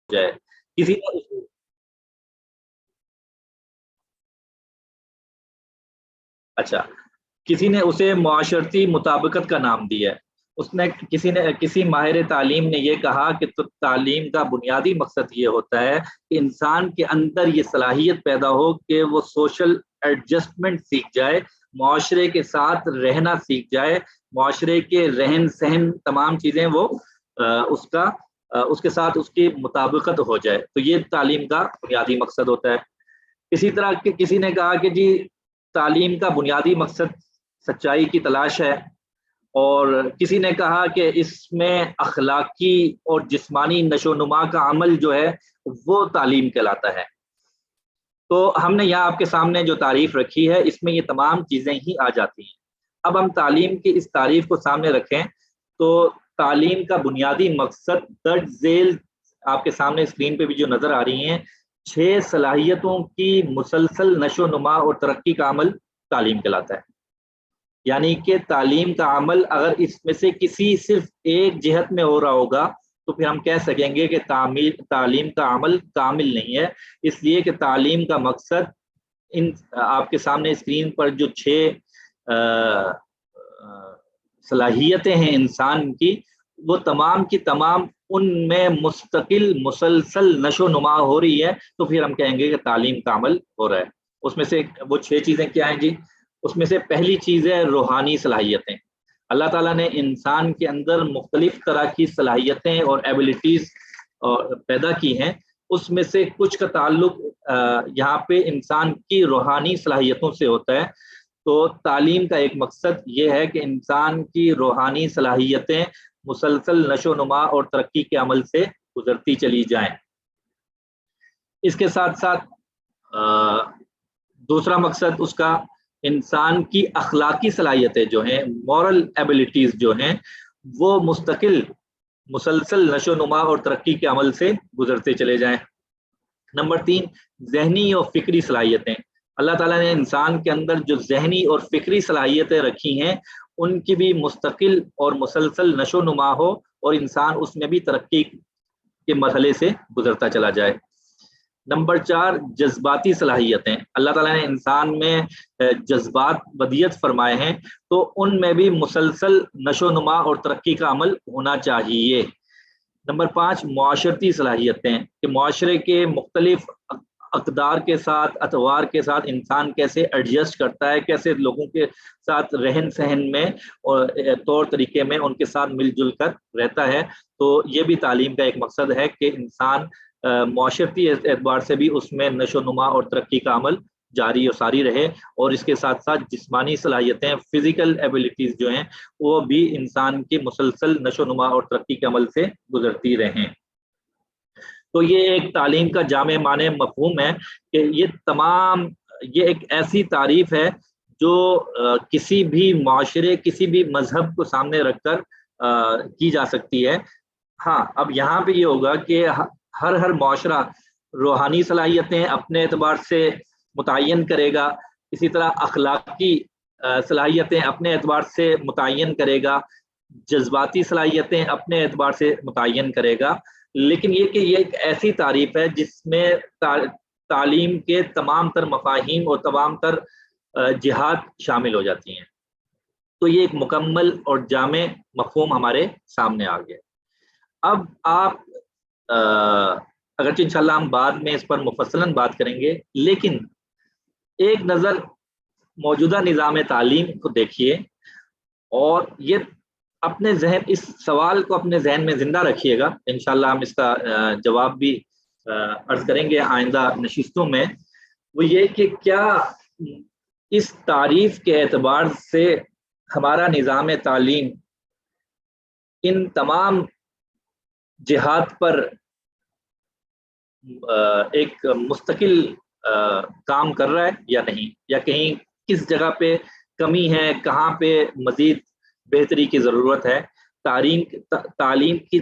جائے. کسی نے اچھا، کسی نے اسے معاشرتی مطابقت کا نام دیا ہے. کسی ماہر تعلیم نے یہ کہا کہ تعلیم کا بنیادی مقصد یہ ہوتا ہے کہ انسان کے اندر یہ صلاحیت پیدا ہو کہ وہ سوشل ایڈجسٹمنٹ سیکھ جائے، معاشرے کے ساتھ رہنا سیکھ جائے، معاشرے کے رہن سہن تمام چیزیں وہ اس کے ساتھ اس کی مطابقت ہو جائے. تو یہ تعلیم کا بنیادی مقصد ہوتا ہے. اسی طرح کسی نے کہا کہ جی تعلیم کا بنیادی مقصد سچائی کی تلاش ہے، اور کسی نے کہا کہ اس میں اخلاقی اور جسمانی نشو و نما کا عمل جو ہے وہ تعلیم کہلاتا ہے. تو ہم نے یہاں آپ کے سامنے جو تعریف رکھی ہے اس میں یہ تمام چیزیں ہی آ جاتی ہیں. اب ہم تعلیم کی اس تعریف کو سامنے رکھیں تو تعلیم کا بنیادی مقصد درج ذیل آپ کے سامنے اسکرین پہ بھی جو نظر آ رہی ہیں 6 صلاحیتوں کی مسلسل نشو و نما اور ترقی کا عمل تعلیم کہلاتا ہے. یعنی کہ تعلیم کا عمل اگر اس میں سے کسی صرف ایک جہت میں ہو رہا ہوگا تو پھر ہم کہہ سکیں گے کہ تعلیم کا عمل کامل نہیں ہے. اس لیے کہ تعلیم کا مقصد ان آپ کے سامنے اسکرین پر جو 6 صلاحیتیں ہیں انسان کی، وہ تمام کی تمام ان میں مستقل مسلسل نشو و نما ہو رہی ہے، تو پھر ہم کہیں گے کہ تعلیم کا عمل ہو رہا ہے. اس میں سے وہ 6 چیزیں کیا ہیں جی؟ اس میں سے پہلی چیز ہے روحانی صلاحیتیں. اللہ تعالیٰ نے انسان کے اندر مختلف طرح کی صلاحیتیں اور ایبلٹیز پیدا کی ہیں. اس میں سے کچھ کا تعلق یہاں پہ انسان کی روحانی صلاحیتوں سے ہوتا ہے. تو تعلیم کا ایک مقصد یہ ہے کہ انسان کی روحانی صلاحیتیں مسلسل نشو و نما اور ترقی کے عمل سے گزرتی چلی جائیں. اس کے ساتھ ساتھ دوسرا مقصد اس کا انسان کی اخلاقی صلاحیتیں جو ہیں، مورل ایبلٹیز جو ہیں، وہ مسلسل نشو و نما اور ترقی کے عمل سے گزرتے چلے جائیں. نمبر 3 ذہنی اور فکری صلاحیتیں. اللہ تعالیٰ نے انسان کے اندر جو ذہنی اور فکری صلاحیتیں رکھی ہیں ان کی بھی مستقل اور مسلسل نشو و نما ہو اور انسان اس میں بھی ترقی کے مرحلے سے گزرتا چلا جائے. نمبر 4 جذباتی صلاحیتیں. اللہ تعالیٰ نے انسان میں جذبات ودیت فرمائے ہیں، تو ان میں بھی مسلسل نشو و نما اور ترقی کا عمل ہونا چاہیے. نمبر 5 معاشرتی صلاحیتیں، کہ معاشرے کے مختلف اقدار کے ساتھ، اطوار کے ساتھ انسان کیسے ایڈجسٹ کرتا ہے، کیسے لوگوں کے ساتھ رہن سہن میں اور طور طریقے میں ان کے ساتھ مل جل کر رہتا ہے. تو یہ بھی تعلیم کا ایک مقصد ہے کہ انسان معاشرتی اعتبار سے بھی اس میں نشو و نما اور ترقی کا عمل جاری اور ساری رہے، اور اس کے ساتھ ساتھ جسمانی صلاحیتیں، فزیکل ایبلٹیز جو ہیں وہ بھی انسان کی مسلسل نشو و نما اور ترقی کے عمل سے گزرتی رہیں. تو یہ ایک تعلیم کا جامع معنی مفہوم ہے کہ یہ ایک ایسی تعریف ہے جو کسی بھی معاشرے، کسی بھی مذہب کو سامنے رکھ کر کی جا سکتی ہے. ہاں، اب یہاں پہ یہ ہوگا کہ ہر معاشرہ روحانی صلاحیتیں اپنے اعتبار سے متعین کرے گا، اسی طرح اخلاقی صلاحیتیں اپنے اعتبار سے متعین کرے گا، جذباتی صلاحیتیں اپنے اعتبار سے متعین کرے گا. لیکن یہ ایک ایسی تعریف ہے جس میں تعلیم کے تمام تر مفاہیم اور تمام تر جہات شامل ہو جاتی ہیں. تو یہ ایک مکمل اور جامع مفہوم ہمارے سامنے آ گیا. اب آپ اگرچہ انشاءاللہ ہم بعد میں اس پر مفصلاً بات کریں گے، لیکن ایک نظر موجودہ نظام تعلیم کو دیکھیے اور یہ اپنے ذہن، اس سوال کو اپنے ذہن میں زندہ رکھیے گا. انشاءاللہ ہم اس کا جواب بھی عرض کریں گے آئندہ نشستوں میں. وہ یہ کہ کیا اس تعریف کے اعتبار سے ہمارا نظام تعلیم ان تمام جہات پر ایک مستقل کام کر رہا ہے یا نہیں، یا کہیں کس جگہ پہ کمی ہے، کہاں پہ مزید بہتری کی ضرورت ہے. تعلیم کی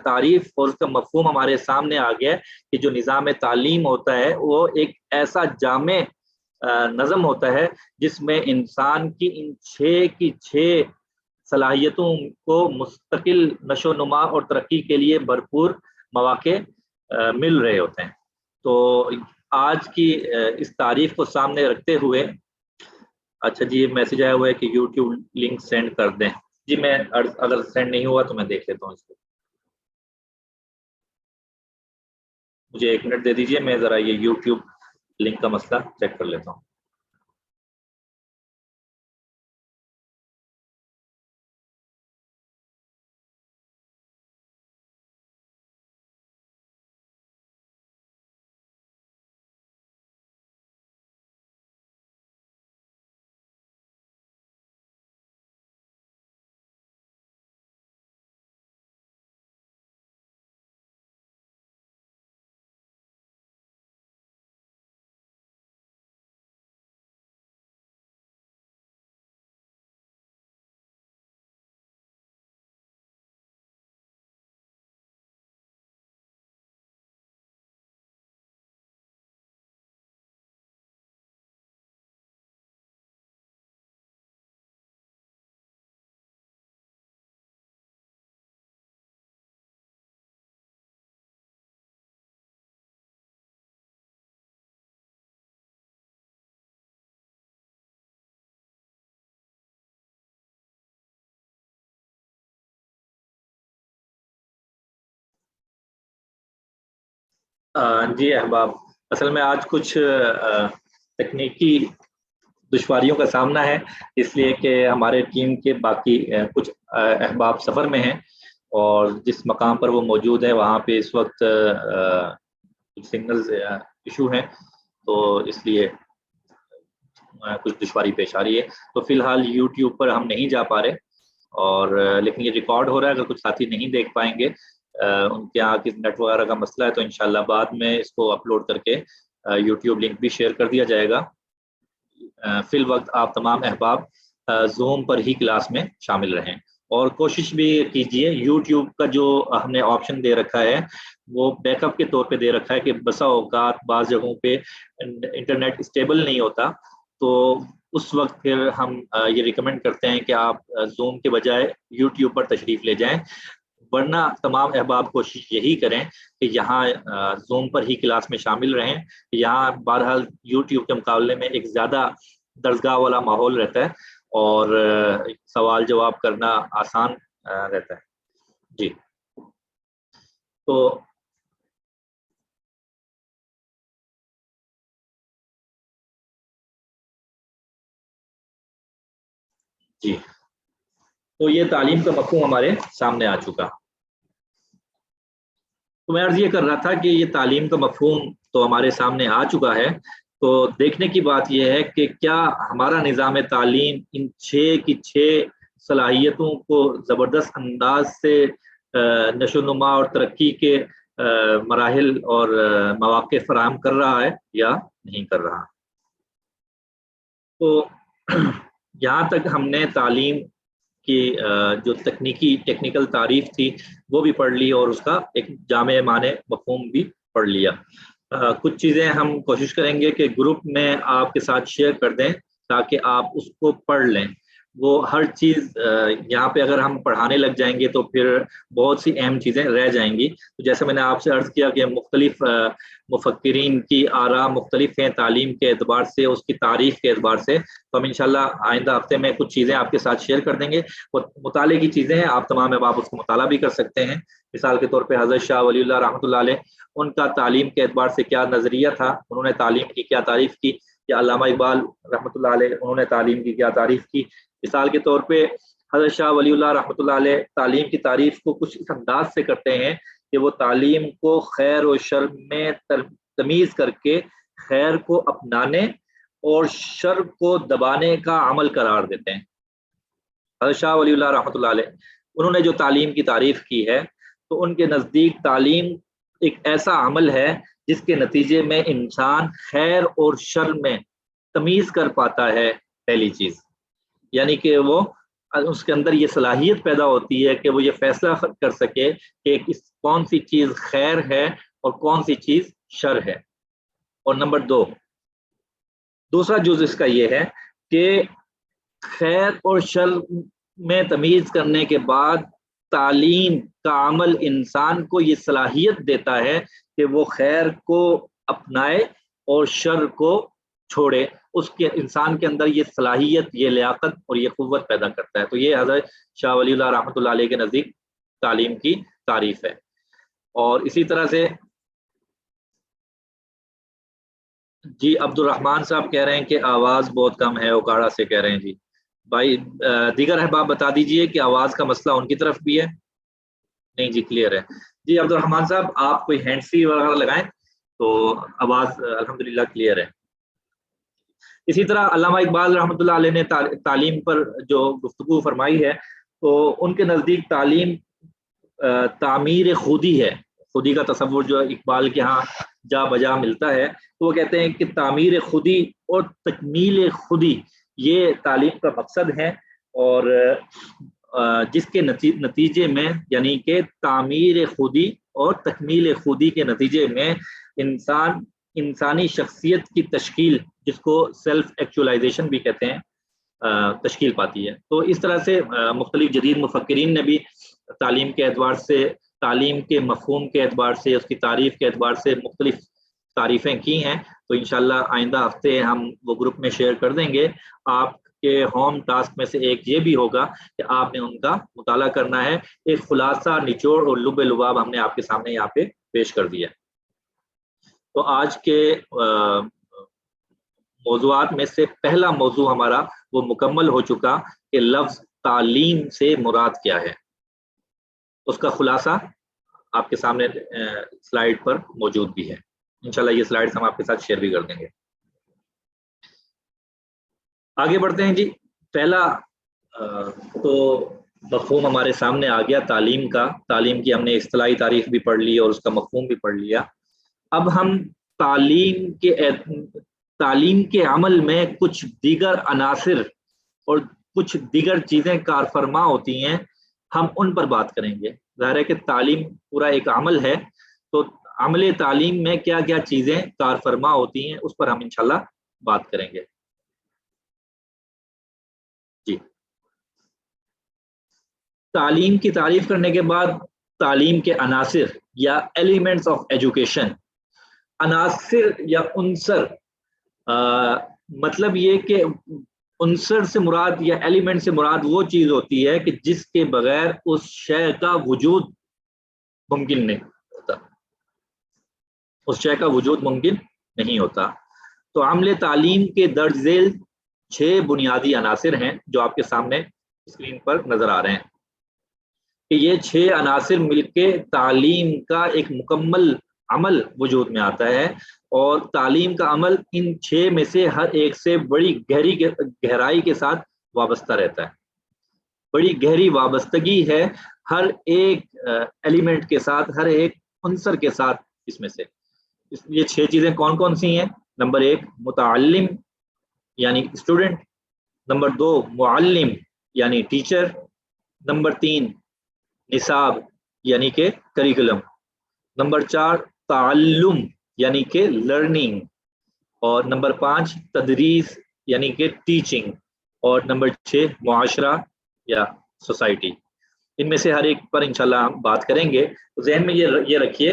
تعریف اور اس کا مفہوم ہمارے سامنے آ گیا کہ جو نظام تعلیم ہوتا ہے وہ ایک ایسا جامع نظم ہوتا ہے جس میں انسان کی ان 6 صلاحیتوں کو مستقل نشو و نما اور ترقی کے لیے بھرپور مواقع مل رہے ہوتے ہیں. تو آج کی اس تعریف کو سامنے رکھتے ہوئے، اچھا جی میسج آیا ہوا ہے کہ یوٹیوب لنک سینڈ کر دیں. جی میں اگر سینڈ نہیں ہوا تو میں دیکھ لیتا ہوں اس کو. مجھے 1 منٹ دے دیجئے، میں ذرا یہ یوٹیوب لنک کا مسئلہ چیک کر لیتا ہوں. جی احباب، اصل میں آج کچھ تکنیکی دشواریوں کا سامنا ہے، اس لیے کہ ہمارے ٹیم کے باقی کچھ احباب سفر میں ہیں، اور جس مقام پر وہ موجود ہیں وہاں پہ اس وقت کچھ سگنلز ایشو ہیں، تو اس لیے کچھ دشواری پیش آ رہی ہے. تو فی الحال یوٹیوب پر ہم نہیں جا پا رہے، اور لیکن یہ ریکارڈ ہو رہا ہے. اگر کچھ ساتھی نہیں دیکھ پائیں گے، ان کے یہاں کس نیٹ وغیرہ کا مسئلہ ہے، تو انشاءاللہ بعد میں اس کو اپلوڈ کر کے یوٹیوب لنک بھی شیئر کر دیا جائے گا. فی الوقت آپ تمام احباب زوم پر ہی کلاس میں شامل رہیں، اور کوشش بھی کیجئے یوٹیوب کا جو ہم نے آپشن دے رکھا ہے وہ بیک اپ کے طور پہ دے رکھا ہے کہ بسا اوقات بعض جگہوں پہ انٹرنیٹ اسٹیبل نہیں ہوتا، تو اس وقت پھر ہم یہ ریکمینڈ کرتے ہیں کہ آپ زوم کے بجائے یوٹیوب پر تشریف لے جائیں. ورنہ تمام احباب کوشش یہی کریں کہ یہاں زوم پر ہی کلاس میں شامل رہیں. یہاں بہرحال یوٹیوب کے مقابلے میں ایک زیادہ درسگاہ والا ماحول رہتا ہے، اور سوال جواب کرنا آسان رہتا ہے. جی تو جی تو یہ تعلیم کا مفہوم ہمارے سامنے آ چکا. تو میں عرض یہ کر رہا تھا کہ یہ تعلیم کا مفہوم تو ہمارے سامنے آ چکا ہے. تو دیکھنے کی بات یہ ہے کہ کیا ہمارا نظام تعلیم ان 6 کی 6 صلاحیتوں کو زبردست انداز سے نشو و نما اور ترقی کے مراحل اور مواقع فراہم کر رہا ہے یا نہیں کر رہا. تو یہاں تک ہم نے تعلیم کی جو ٹیکنیکل تعریف تھی وہ بھی پڑھ لی، اور اس کا ایک جامع معنی مفہوم بھی پڑھ لیا. کچھ چیزیں ہم کوشش کریں گے کہ گروپ میں آپ کے ساتھ شیئر کر دیں تاکہ آپ اس کو پڑھ لیں. وہ ہر چیز یہاں پہ اگر ہم پڑھانے لگ جائیں گے تو پھر بہت سی اہم چیزیں رہ جائیں گی. تو جیسے میں نے آپ سے عرض کیا کہ مختلف مفکرین کی آراء مختلف ہیں، تعلیم کے اعتبار سے، اس کی تاریخ کے اعتبار سے. تو ہم انشاءاللہ آئندہ ہفتے میں کچھ چیزیں آپ کے ساتھ شیئر کر دیں گے. مطالعے کی چیزیں ہیں، آپ تمام احباب اس کو مطالعہ بھی کر سکتے ہیں. مثال کے طور پہ حضرت شاہ ولی اللہ رحمۃ اللہ علیہ، ان کا تعلیم کے اعتبار سے کیا نظریہ تھا، انہوں نے تعلیم کی کیا تعریف کی، یا علامہ اقبال رحمۃ اللہ علیہ انہوں نے تعلیم کی کیا تعریف کی. مثال کے طور پہ حضرت شاہ ولی اللہ رحمۃ اللہ علیہ تعلیم کی تعریف کو کچھ اس انداز سے کرتے ہیں کہ وہ تعلیم کو خیر و شر میں تمیز کر کے خیر کو اپنانے اور شر کو دبانے کا عمل قرار دیتے ہیں. حضرت شاہ ولی اللہ رحمۃ اللہ علیہ انہوں نے جو تعلیم کی تعریف کی ہے، تو ان کے نزدیک تعلیم ایک ایسا عمل ہے جس کے نتیجے میں انسان خیر اور شر میں تمیز کر پاتا ہے. پہلی چیز یعنی کہ وہ اس کے اندر یہ صلاحیت پیدا ہوتی ہے کہ وہ یہ فیصلہ کر سکے کہ کون سی چیز خیر ہے اور کون سی چیز شر ہے. اور نمبر 2، دوسرا جز اس کا یہ ہے کہ خیر اور شر میں تمیز کرنے کے بعد تعلیم کا عمل انسان کو یہ صلاحیت دیتا ہے کہ وہ خیر کو اپنائے اور شر کو چھوڑے. اس کے انسان کے اندر یہ صلاحیت، یہ لیاقت اور یہ قوت پیدا کرتا ہے. تو یہ حضرت شاہ ولی اللہ رحمۃ اللہ علیہ کے نزدیک تعلیم کی تعریف ہے. اور اسی طرح سے جی عبد الرحمان صاحب کہہ رہے ہیں کہ آواز بہت کم ہے، اوکاڑا سے کہہ رہے ہیں. جی بھائی دیگر احباب بتا دیجئے کہ آواز کا مسئلہ ان کی طرف بھی ہے. نہیں جی کلیئر ہے. جی عبد الرحمان صاحب آپ کوئی ہینڈ فری وغیرہ لگائیں تو آواز الحمدللہ کلیئر ہے. اسی طرح علامہ اقبال رحمۃ اللہ علیہ نے تعلیم پر جو گفتگو فرمائی ہے تو ان کے نزدیک تعلیم تعمیر خودی ہے. خودی کا تصور جو اقبال کے ہاں جا بجا ملتا ہے تو وہ کہتے ہیں کہ تعمیر خودی اور تکمیل خودی یہ تعلیم کا مقصد ہے. اور جس کے نتیجے میں یعنی کہ تعمیر خودی اور تکمیل خودی کے نتیجے میں انسانی شخصیت کی تشکیل، جس کو سیلف ایکچولائزیشن بھی کہتے ہیں، تشکیل پاتی ہے. تو اس طرح سے مختلف جدید مفکرین نے بھی تعلیم کے اعتبار سے، تعلیم کے مفہوم کے اعتبار سے، اس کی تعریف کے اعتبار سے مختلف تعریفیں کی ہیں. تو انشاءاللہ آئندہ ہفتے ہم وہ گروپ میں شیئر کر دیں گے. آپ کے ہوم ٹاسک میں سے ایک یہ بھی ہوگا کہ آپ نے ان کا مطالعہ کرنا ہے. ایک خلاصہ، نچوڑ اور لب لباب ہم نے آپ کے سامنے یہاں پہ پیش کر دیا. تو آج کے موضوعات میں سے پہلا موضوع ہمارا وہ مکمل ہو چکا کہ لفظ تعلیم سے مراد کیا ہے. اس کا خلاصہ آپ کے سامنے سلائیڈ پر موجود بھی ہے. انشاءاللہ یہ سلائیڈز ہم آپ کے ساتھ شیئر بھی کر دیں گے. آگے بڑھتے ہیں جی. پہلا تو مفہوم ہمارے سامنے آ گیا تعلیم کا. تعلیم کی ہم نے اصطلاحی تعریف بھی پڑھ لی اور اس کا مفہوم بھی پڑھ لیا. اب ہم تعلیم کے عمل میں کچھ دیگر عناصر اور کچھ دیگر چیزیں کار فرما ہوتی ہیں، ہم ان پر بات کریں گے. ظاہر ہے کہ تعلیم پورا ایک عمل ہے، تو عمل تعلیم میں کیا کیا چیزیں کار فرما ہوتی ہیں اس پر ہم انشاءاللہ بات کریں گے. جی تعلیم کی تعریف کرنے کے بعد تعلیم کے عناصر یا ایلیمنٹس آف ایجوکیشن. عناصر یا عنصر مطلب یہ کہ عنصر سے مراد یا ایلیمنٹ سے مراد وہ چیز ہوتی ہے کہ جس کے بغیر اس شے کا وجود ممکن نہیں ہوتا. اس شے کا وجود ممکن نہیں ہوتا. تو عمل تعلیم کے درج ذیل 6 بنیادی عناصر ہیں جو آپ کے سامنے اسکرین پر نظر آ رہے ہیں کہ یہ 6 عناصر مل کے تعلیم کا ایک مکمل عمل وجود میں آتا ہے. اور تعلیم کا عمل ان 6 میں سے ہر ایک سے بڑی گہرائی کے ساتھ وابستہ رہتا ہے. بڑی گہری وابستگی ہے ہر ایک ایلیمنٹ کے ساتھ، ہر ایک عنصر کے ساتھ. اس میں سے یہ 6 چیزیں کون کون سی ہیں؟ نمبر 1 متعلم یعنی اسٹوڈنٹ. نمبر 2 معلم یعنی ٹیچر. نمبر 3 نصاب یعنی کہ کریکولم. نمبر 4 تعلم یعنی کہ لرننگ. اور نمبر 5 تدریس یعنی کہ ٹیچنگ. اور نمبر 6 معاشرہ یا سوسائٹی. ان میں سے ہر ایک پر انشاءاللہ ہم بات کریں گے. ذہن میں یہ رکھیے،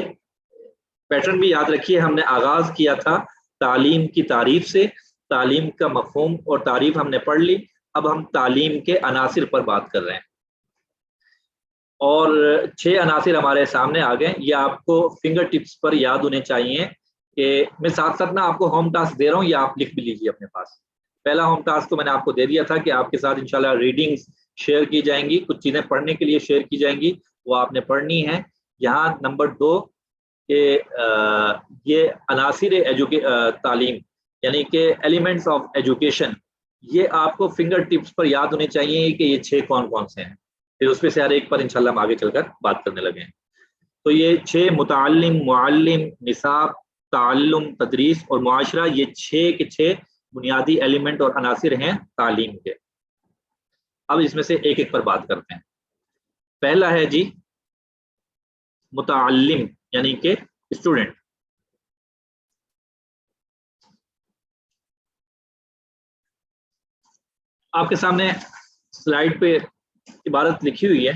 پیٹرن بھی یاد رکھیے. ہم نے آغاز کیا تھا تعلیم کی تعریف سے. تعلیم کا مفہوم اور تعریف ہم نے پڑھ لی. اب ہم تعلیم کے عناصر پر بات کر رہے ہیں اور 6 عناصر ہمارے سامنے آ گئے. یہ آپ کو فنگر ٹپس پر یاد ہونے چاہیے کہ میں ساتھ ساتھ نا آپ کو ہوم ٹاسک دے رہا ہوں، یہ آپ لکھ بھی لیجیے اپنے پاس. پہلا ہوم ٹاسک تو میں نے آپ کو دے دیا تھا کہ آپ کے ساتھ انشاءاللہ ریڈنگز شیئر کی جائیں گی، کچھ چیزیں پڑھنے کے لیے شیئر کی جائیں گی، وہ آپ نے پڑھنی ہے. یہاں نمبر 2 کہ یہ عناصر تعلیم یعنی کہ ایلیمنٹس آف ایجوکیشن، یہ آپ کو فنگر ٹپس پر یاد ہونے چاہیے کہ یہ 6 کون کون سے ہیں. پھر اس میں سے ہر ایک پر انشاءاللہ ہم آگے چل کر بات کرنے لگے ہیں. تو یہ 6 متعلم، معلم، نصاب، تعلم، تدریس اور معاشرہ، یہ 6 کے 6 بنیادی ایلیمنٹ اور عناصر ہیں تعلیم کے. اب اس میں سے ایک ایک پر بات کرتے ہیں. پہلا ہے جی متعلم یعنی کہ اسٹوڈنٹ. آپ کے سامنے سلائیڈ پہ عبارت لکھی ہوئی ہے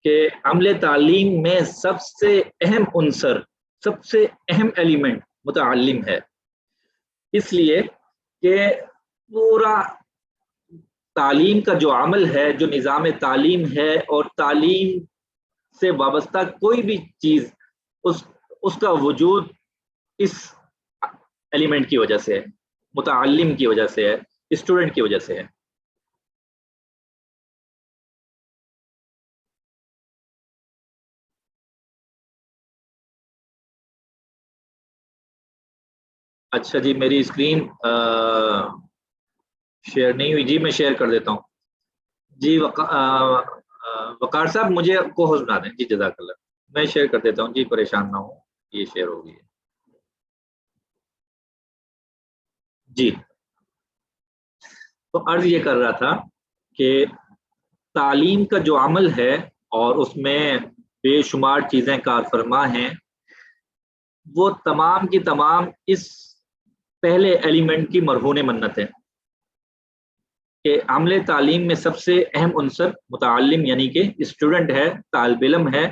کہ عمل تعلیم میں سب سے اہم عنصر، سب سے اہم ایلیمنٹ متعلم ہے، اس لیے کہ پورا تعلیم کا جو عمل ہے، جو نظام تعلیم ہے اور تعلیم سے وابستہ کوئی بھی چیز، اس کا وجود اس ایلیمنٹ کی وجہ سے ہے، متعلم کی وجہ سے ہے، اسٹوڈنٹ کی وجہ سے ہے۔ اچھا جی، میری اسکرین شیئر نہیں ہوئی جی، میں شیئر کر دیتا ہوں جی۔ وقار صاحب مجھے کو ہوسٹ بنا دیں جی، جزاک اللہ، میں شیئر کر دیتا ہوں جی، پریشان نہ ہوں، یہ شیئر ہو گئی ہے جی۔ تو عرض یہ کر رہا تھا کہ تعلیم کا جو عمل ہے اور اس میں بے شمار چیزیں کار فرما ہیں، وہ تمام کی تمام اس پہلے ایلیمنٹ کی مرہون منت ہے کہ عمل تعلیم میں سب سے اہم عنصر متعلم یعنی کہ اسٹوڈنٹ ہے، طالب علم ہے،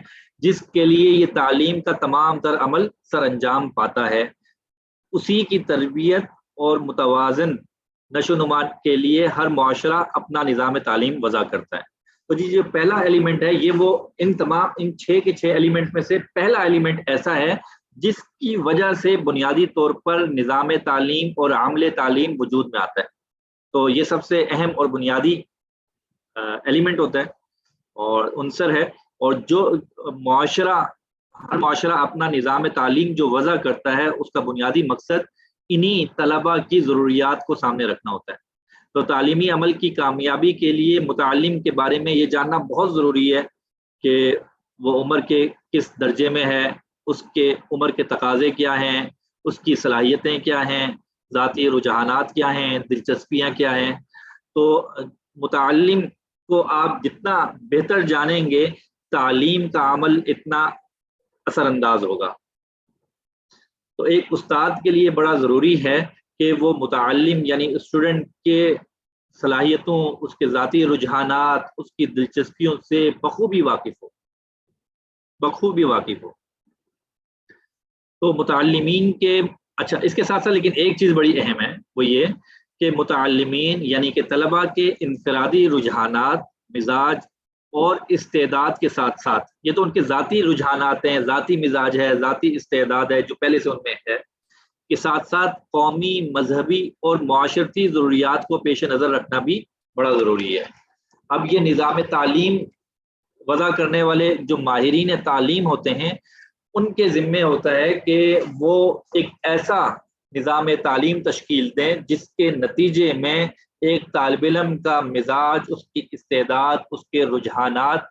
جس کے لیے یہ تعلیم کا تمام تر عمل سر انجام پاتا ہے۔ اسی کی تربیت اور متوازن نشو و نما کے لیے ہر معاشرہ اپنا نظام تعلیم وضع کرتا ہے۔ تو جی جو پہلا ایلیمنٹ ہے، یہ وہ ان 6 کے 6 ایلیمنٹ میں سے پہلا ایلیمنٹ ایسا ہے جس کی وجہ سے بنیادی طور پر نظام تعلیم اور عمل تعلیم وجود میں آتا ہے۔ تو یہ سب سے اہم اور بنیادی ایلیمنٹ ہوتا ہے اور عنصر ہے، اور جو ہر معاشرہ اپنا نظام تعلیم جو وضع کرتا ہے، اس کا بنیادی مقصد انہی طلباء کی ضروریات کو سامنے رکھنا ہوتا ہے۔ تو تعلیمی عمل کی کامیابی کے لیے متعلم کے بارے میں یہ جاننا بہت ضروری ہے کہ وہ عمر کے کس درجے میں ہے، اس کے عمر کے تقاضے کیا ہیں، اس کی صلاحیتیں کیا ہیں، ذاتی رجحانات کیا ہیں، دلچسپیاں کیا ہیں۔ تو متعلم کو آپ جتنا بہتر جانیں گے، تعلیم کا عمل اتنا اثر انداز ہوگا۔ تو ایک استاد کے لیے بڑا ضروری ہے کہ وہ متعلم یعنی اسٹوڈنٹ کے صلاحیتوں، اس کے ذاتی رجحانات، اس کی دلچسپیوں سے بخوبی واقف ہو۔ تو متعلمین کے اچھا، اس کے ساتھ ساتھ لیکن ایک چیز بڑی اہم ہے، وہ یہ کہ متعلمین یعنی کہ طلباء کے انفرادی رجحانات، مزاج اور استعداد کے ساتھ ساتھ، یہ تو ان کے ذاتی رجحانات ہیں، ذاتی مزاج ہے، ذاتی استعداد ہے جو پہلے سے ان میں ہے، کے ساتھ ساتھ قومی، مذہبی اور معاشرتی ضروریات کو پیش نظر رکھنا بھی بڑا ضروری ہے۔ اب یہ نظام تعلیم وضع کرنے والے جو ماہرین تعلیم ہوتے ہیں، ان کے ذمے ہوتا ہے کہ وہ ایک ایسا نظام تعلیم تشکیل دیں جس کے نتیجے میں ایک طالب علم کا مزاج، اس کی استعداد، اس کے رجحانات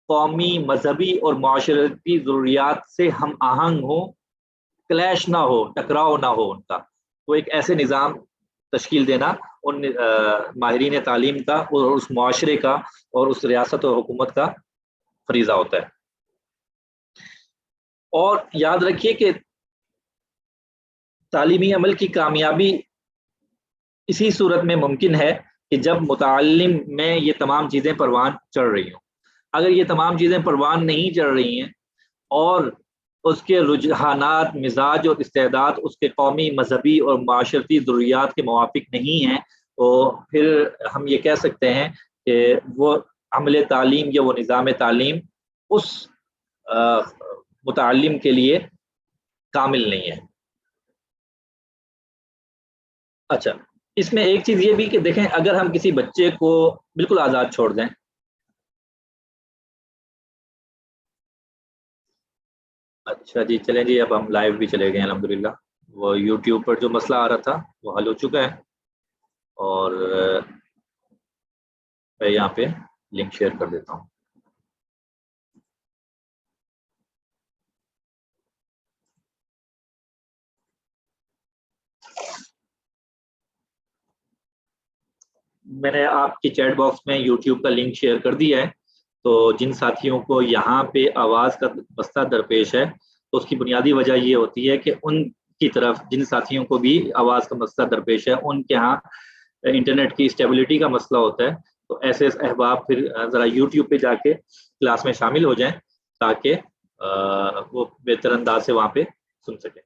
قومی، مذہبی اور معاشرتی ضروریات سے ہم آہنگ ہوں، کلیش نہ ہو، ٹکراؤ نہ ہو ان کا۔ تو ایک ایسے نظام تشکیل دینا ان ماہرین تعلیم کا اور اس معاشرے کا اور اس ریاست اور حکومت کا فریضہ ہوتا ہے۔ اور یاد رکھیے کہ تعلیمی عمل کی کامیابی اسی صورت میں ممکن ہے کہ جب متعلم میں یہ تمام چیزیں پروان چڑھ رہی ہوں۔ اگر یہ تمام چیزیں پروان نہیں چڑھ رہی ہیں اور اس کے رجحانات، مزاج اور استعداد اس کے قومی، مذہبی اور معاشرتی ضروریات کے موافق نہیں ہیں، تو پھر ہم یہ کہہ سکتے ہیں کہ وہ عمل تعلیم یا وہ نظام تعلیم اس متعلم کے لیے کامل نہیں ہے۔ اچھا، اس میں ایک چیز یہ بھی کہ دیکھیں، اگر ہم کسی بچے کو بالکل آزاد چھوڑ دیں، اچھا جی چلیں جی، اب ہم لائیو بھی چلے گئے ہیں الحمدللہ۔ وہ یوٹیوب پر جو مسئلہ آ رہا تھا وہ حل ہو چکا ہے، اور میں یہاں پہ لنک شیئر کر دیتا ہوں۔ میں نے آپ کی چیٹ باکس میں یوٹیوب کا لنک شیئر کر دیا ہے، تو جن ساتھیوں کو یہاں پہ آواز کا مسئلہ درپیش ہے، تو اس کی بنیادی وجہ یہ ہوتی ہے کہ ان کی طرف جن ساتھیوں کو بھی آواز کا مسئلہ درپیش ہے، ان کے ہاں انٹرنیٹ کی اسٹیبلٹی کا مسئلہ ہوتا ہے، تو ایسے احباب پھر ذرا یوٹیوب پہ جا کے کلاس میں شامل ہو جائیں تاکہ وہ بہتر انداز سے وہاں پہ سن سکیں.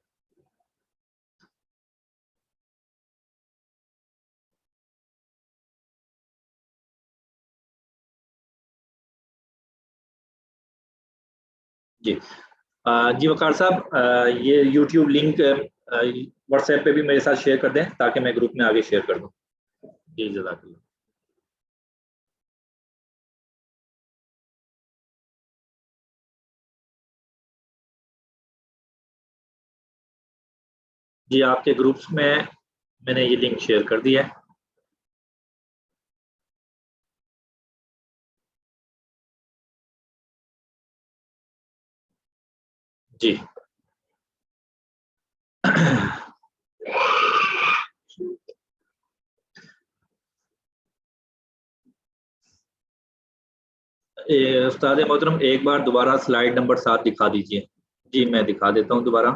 جی جی وقار صاحب یہ یوٹیوب لنک واٹس ایپ پہ بھی میرے ساتھ شیئر کر دیں تاکہ میں گروپ میں آگے شیئر کر دوں. جی جزاک اللہ. جی آپ کے گروپس میں نے یہ لنک شیئر کر دیا ہے. جی استاد محترم ایک بار دوبارہ سلائیڈ نمبر 7 دکھا دیجیے. جی میں دکھا دیتا ہوں دوبارہ.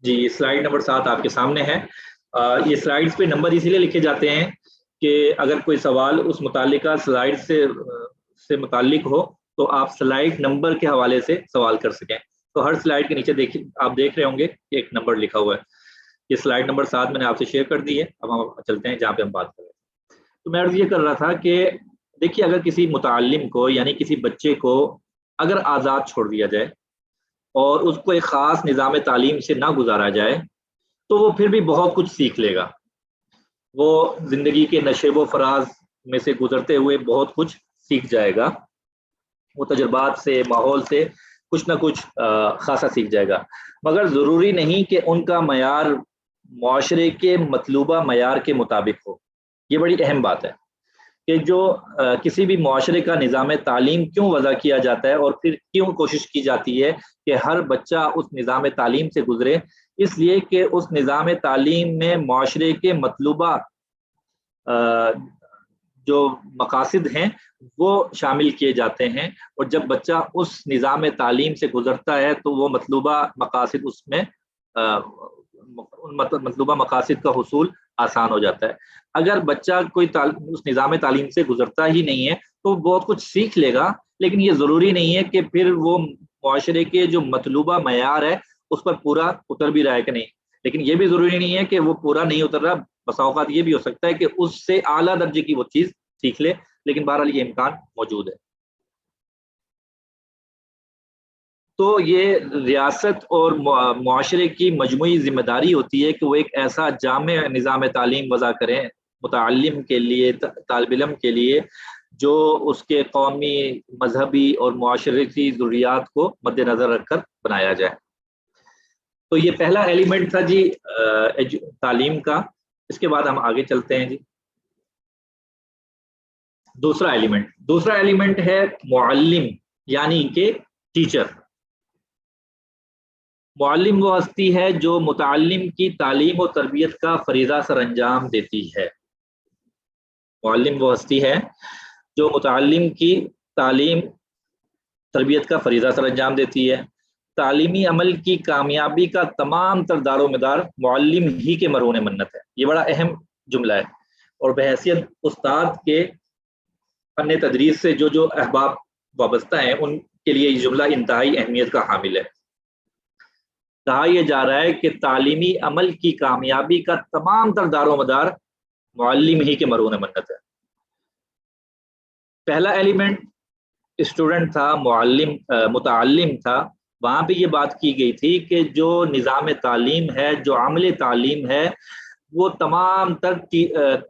جی سلائیڈ نمبر 7 آپ کے سامنے ہے. یہ سلائیڈز پہ نمبر اسی لیے لکھے جاتے ہیں کہ اگر کوئی سوال اس متعلقہ سلائیڈ سے متعلق ہو تو آپ سلائیڈ نمبر کے حوالے سے سوال کر سکیں. تو ہر سلائیڈ کے نیچے دیکھیں آپ دیکھ رہے ہوں گے کہ ایک نمبر لکھا ہوا ہے. یہ سلائیڈ نمبر 7 میں نے آپ سے شیئر کر دی ہے. اب ہم چلتے ہیں جہاں پہ ہم بات کر رہے ہیں. تو میں عرض یہ کر رہا تھا کہ دیکھیے اگر کسی متعلم کو یعنی کسی بچے کو اگر آزاد چھوڑ دیا جائے اور اس کو ایک خاص نظام تعلیم سے نہ گزارا جائے تو وہ پھر بھی بہت کچھ سیکھ لے گا. وہ زندگی کے نشیب و فراز میں سے گزرتے ہوئے بہت کچھ سیکھ جائے گا. وہ تجربات سے ماحول سے کچھ نہ کچھ خاصا سیکھ جائے گا. مگر ضروری نہیں کہ ان کا معیار معاشرے کے مطلوبہ معیار کے مطابق ہو. یہ بڑی اہم بات ہے کہ جو کسی بھی معاشرے کا نظام تعلیم کیوں وضع کیا جاتا ہے اور پھر کیوں کوشش کی جاتی ہے کہ ہر بچہ اس نظام تعلیم سے گزرے. اس لیے کہ اس نظام تعلیم میں معاشرے کے مطلوبہ جو مقاصد ہیں وہ شامل کیے جاتے ہیں اور جب بچہ اس نظام تعلیم سے گزرتا ہے تو وہ مطلوبہ مقاصد اس میں مطلوبہ مقاصد کا حصول آسان ہو جاتا ہے. اگر بچہ کوئی اس نظام تعلیم سے گزرتا ہی نہیں ہے تو بہت کچھ سیکھ لے گا لیکن یہ ضروری نہیں ہے کہ پھر وہ معاشرے کے جو مطلوبہ معیار ہے اس پر پورا اتر بھی رہا ہے کہ نہیں. لیکن یہ بھی ضروری نہیں ہے کہ وہ پورا نہیں اتر رہا. بسا اوقات یہ بھی ہو سکتا ہے کہ اس سے اعلیٰ درجے کی وہ چیز سیکھ لے. لیکن بہرحال یہ امکان موجود ہے. تو یہ ریاست اور معاشرے کی مجموعی ذمہ داری ہوتی ہے کہ وہ ایک ایسا جامع نظام تعلیم وضع کریں متعلم کے لیے طالب علم کے لیے جو اس کے قومی مذہبی اور معاشرتی ضروریات کو مد نظر رکھ کر بنایا جائے. تو یہ پہلا ایلیمنٹ تھا جی تعلیم کا. اس کے بعد ہم آگے چلتے ہیں جی. دوسرا ایلیمنٹ ہے معلم یعنی کہ ٹیچر. معلم وہ ہستی ہے جو متعلم کی تعلیم و تربیت کا فریضہ سر انجام دیتی ہے. معلم وہ ہستی ہے جو متعلم کی تعلیم تربیت کا فریضہ سر انجام دیتی ہے. تعلیمی عمل کی کامیابی کا تمام تر دار و مدار معلم ہی کے مرہون منت ہے. یہ بڑا اہم جملہ ہے اور بحیثیت استاد کے فن تدریس سے جو احباب وابستہ ہیں ان کے لیے یہ جملہ انتہائی اہمیت کا حامل ہے. کہا یہ جا رہا ہے کہ تعلیمی عمل کی کامیابی کا تمام تر دار و مدار معلم ہی کے مرہون منت ہے. پہلا ایلیمنٹ اسٹوڈنٹ تھا, متعلم تھا. وہاں پہ یہ بات کی گئی تھی کہ جو نظام تعلیم ہے, جو عمل تعلیم ہے, وہ تمام تر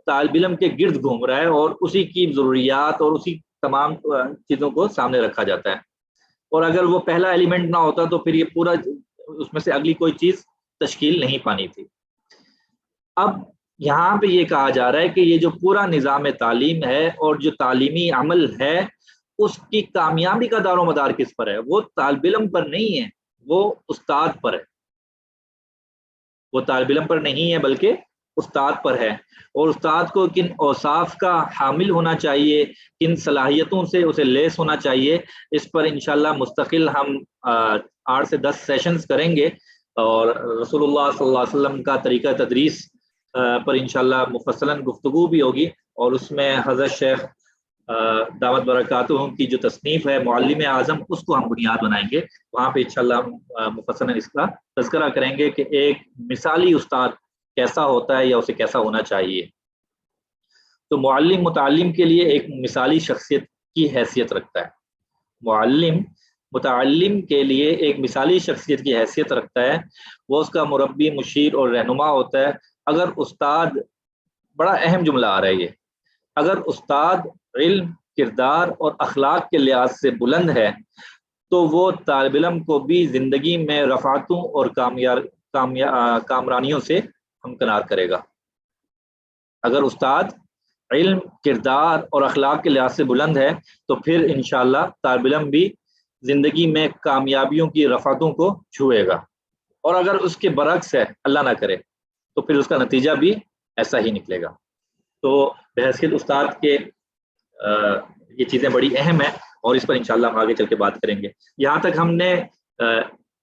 طالب علم کے گرد گھوم رہا ہے اور اسی کی ضروریات اور اسی تمام چیزوں کو سامنے رکھا جاتا ہے. اور اگر وہ پہلا ایلیمنٹ نہ ہوتا تو پھر یہ پورا اس میں سے اگلی کوئی چیز تشکیل نہیں پانی تھی. اب یہاں پہ یہ کہا جا رہا ہے کہ یہ جو پورا نظام تعلیم ہے اور جو تعلیمی عمل ہے اس کی کامیابی کا دار و مدار کس پر ہے؟ وہ طالب علم پر نہیں ہے, وہ استاد پر ہے. وہ طالب علم پر نہیں ہے بلکہ استاد پر ہے. اور استاد کو کن اوصاف کا حامل ہونا چاہیے, کن صلاحیتوں سے اسے لیس ہونا چاہیے, اس پر انشاءاللہ مستقل ہم 8 سے 10 سیشنز کریں گے اور رسول اللہ صلی اللہ علیہ وسلم کا طریقہ تدریس پر انشاءاللہ مفصلاً گفتگو بھی ہوگی، اور اس میں حضرت شیخ دعوت برکاتہ کی جو تصنیف ہے معلم اعظم، اس کو ہم بنیاد بنائیں گے. وہاں پہ انشاءاللہ ہم مفصلاً اس کا تذکرہ کریں گے کہ ایک مثالی استاد کیسا ہوتا ہے یا اسے کیسا ہونا چاہیے. تو معلم متعلم کے لیے ایک مثالی شخصیت کی حیثیت رکھتا ہے. معلم متعلم کے لیے ایک مثالی شخصیت کی حیثیت رکھتا ہے، وہ اس کا مربی، مشیر اور رہنما ہوتا ہے. اگر استاد، بڑا اہم جملہ آ رہا ہے یہ، اگر استاد علم، کردار اور اخلاق کے لحاظ سے بلند ہے تو وہ طالب علم کو بھی زندگی میں رفعتوں اور کامرانیوں سے ہمکنار کرے گا. اگر استاد علم، کردار اور اخلاق کے لحاظ سے بلند ہے تو پھر انشاءاللہ طالب علم بھی زندگی میں کامیابیوں کی رفعتوں کو چھوئے گا. اور اگر اس کے برعکس ہے، اللہ نہ کرے، تو پھر اس کا نتیجہ بھی ایسا ہی نکلے گا. تو بحیثیت استاد کے یہ چیزیں بڑی اہم ہیں، اور اس پر انشاءاللہ ہم آگے چل کے بات کریں گے. یہاں تک ہم نے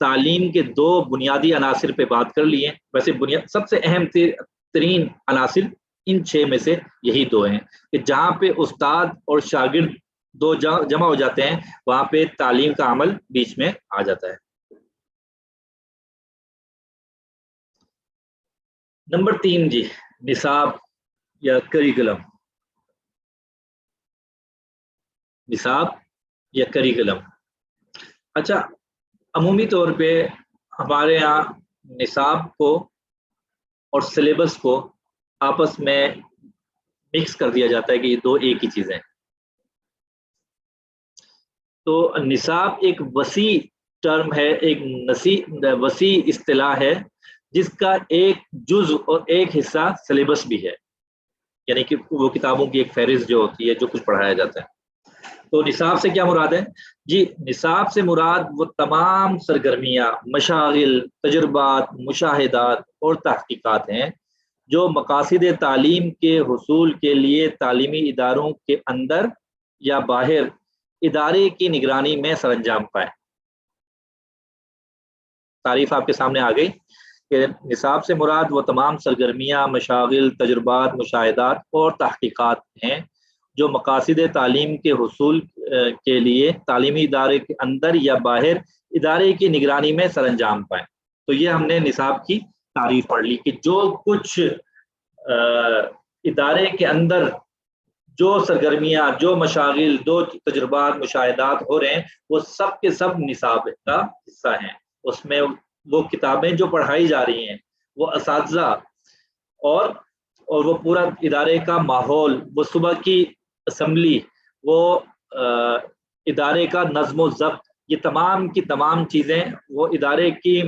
تعلیم کے 2 بنیادی عناصر پہ بات کر لی ہیں. ویسے سب سے اہم ترین عناصر ان 6 میں سے یہی 2 ہیں کہ جہاں پہ استاد اور شاگرد 2 جمع ہو جاتے ہیں، وہاں پہ تعلیم کا عمل بیچ میں آ جاتا ہے. نمبر 3 جی، نصاب یا کریکلم. نصاب یا کریکلم. اچھا، عمومی طور پہ ہمارے ہاں نصاب کو اور سلیبس کو آپس میں مکس کر دیا جاتا ہے کہ یہ 2 ایک ہی چیزیں. تو نصاب ایک وسیع ٹرم ہے، ایک وسیع اصطلاح ہے جس کا ایک جزء اور ایک حصہ سلیبس بھی ہے، یعنی کہ وہ کتابوں کی ایک فہرست جو ہوتی ہے، جو کچھ پڑھایا جاتا ہے. تو نصاب سے کیا مراد ہے جی؟ نصاب سے مراد وہ تمام سرگرمیاں، مشاغل، تجربات، مشاہدات اور تحقیقات ہیں جو مقاصد تعلیم کے حصول کے لیے تعلیمی اداروں کے اندر یا باہر ادارے کی نگرانی میں سر انجام پائے. تعریف آپ کے سامنے آ گئی کہ نصاب سے مراد وہ تمام سرگرمیاں، مشاغل، تجربات، مشاہدات اور تحقیقات ہیں جو مقاصد تعلیم کے حصول کے لیے تعلیمی ادارے کے اندر یا باہر ادارے کی نگرانی میں سر انجام پائیں. تو یہ ہم نے نصاب کی تعریف پڑھ لی کہ جو کچھ ادارے کے اندر جو سرگرمیاں، جو مشاغل، جو تجربات، مشاہدات ہو رہے ہیں، وہ سب کے سب نصاب کا حصہ ہیں. اس میں وہ کتابیں جو پڑھائی جا رہی ہیں، وہ اساتذہ اور وہ پورا ادارے کا ماحول، وہ صبح کی اسمبلی، وہ ادارے کا نظم و ضبط، یہ تمام کی تمام چیزیں، وہ ادارے کی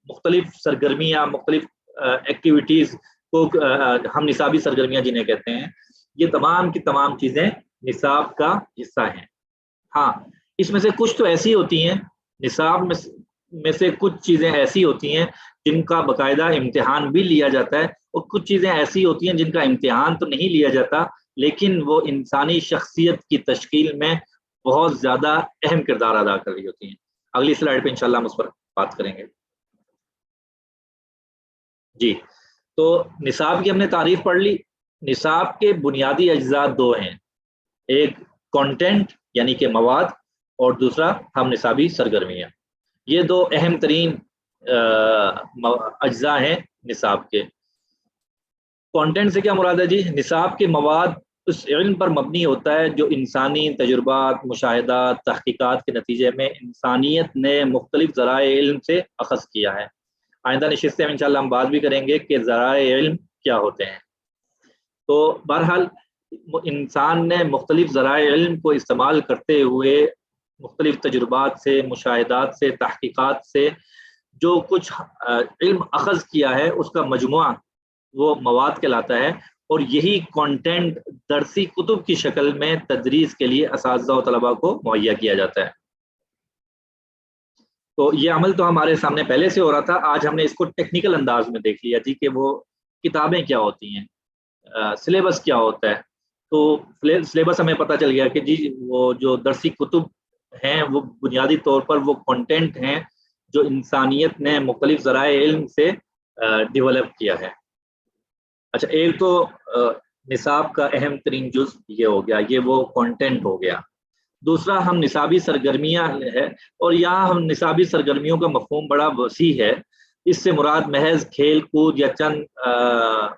مختلف سرگرمیاں، مختلف ایکٹیویٹیز کو ہم نصابی سرگرمیاں جنہیں کہتے ہیں، یہ تمام کی تمام چیزیں نصاب کا حصہ ہیں. ہاں، اس میں سے کچھ تو ایسی ہوتی ہیں، نصاب میں سے کچھ چیزیں ایسی ہوتی ہیں جن کا باقاعدہ امتحان بھی لیا جاتا ہے، اور کچھ چیزیں ایسی ہوتی ہیں جن کا امتحان تو نہیں لیا جاتا لیکن وہ انسانی شخصیت کی تشکیل میں بہت زیادہ اہم کردار ادا کر رہی ہوتی ہیں. اگلی سلائیڈ پہ انشاءاللہ ہم اس پر بات کریں گے. جی، تو نصاب کی ہم نے تعریف پڑھ لی. نصاب کے بنیادی اجزاء 2 ہیں، ایک کنٹینٹ یعنی کہ مواد، اور دوسرا ہم نصابی سرگرمیاں. یہ 2 اہم ترین اجزاء ہیں نصاب کے. کنٹینٹ سے کیا مراد ہے جی؟ نصاب کے مواد اس علم پر مبنی ہوتا ہے جو انسانی تجربات، مشاہدات، تحقیقات کے نتیجے میں انسانیت نے مختلف ذرائع علم سے اخذ کیا ہے. آئندہ نشست میں انشاءاللہ ہم بات بھی کریں گے کہ ذرائع علم کیا ہوتے ہیں. تو بہرحال انسان نے مختلف ذرائع علم کو استعمال کرتے ہوئے مختلف تجربات سے، مشاہدات سے، تحقیقات سے جو کچھ علم اخذ کیا ہے، اس کا مجموعہ وہ مواد کہلاتا ہے، اور یہی کنٹینٹ درسی کتب کی شکل میں تدریس کے لیے اساتذہ و طلباء کو مہیا کیا جاتا ہے. تو یہ عمل تو ہمارے سامنے پہلے سے ہو رہا تھا، آج ہم نے اس کو ٹیکنیکل انداز میں دیکھ لیا جی کہ وہ کتابیں کیا ہوتی ہیں، سلیبس کیا ہوتا ہے. تو سلیبس ہمیں پتہ چل گیا کہ جی وہ جو درسی کتب ہیں وہ بنیادی طور پر وہ کنٹینٹ ہیں جو انسانیت نے مختلف ذرائع علم سے ڈیولپ کیا ہے۔ اچھا، ایک تو نصاب کا اہم ترین جز یہ ہو گیا، یہ وہ کنٹینٹ ہو گیا۔ دوسرا ہم نصابی سرگرمیاں ہے، اور یہاں ہم نصابی سرگرمیوں کا مفہوم بڑا وسیع ہے۔ اس سے مراد محض کھیل کود یا چند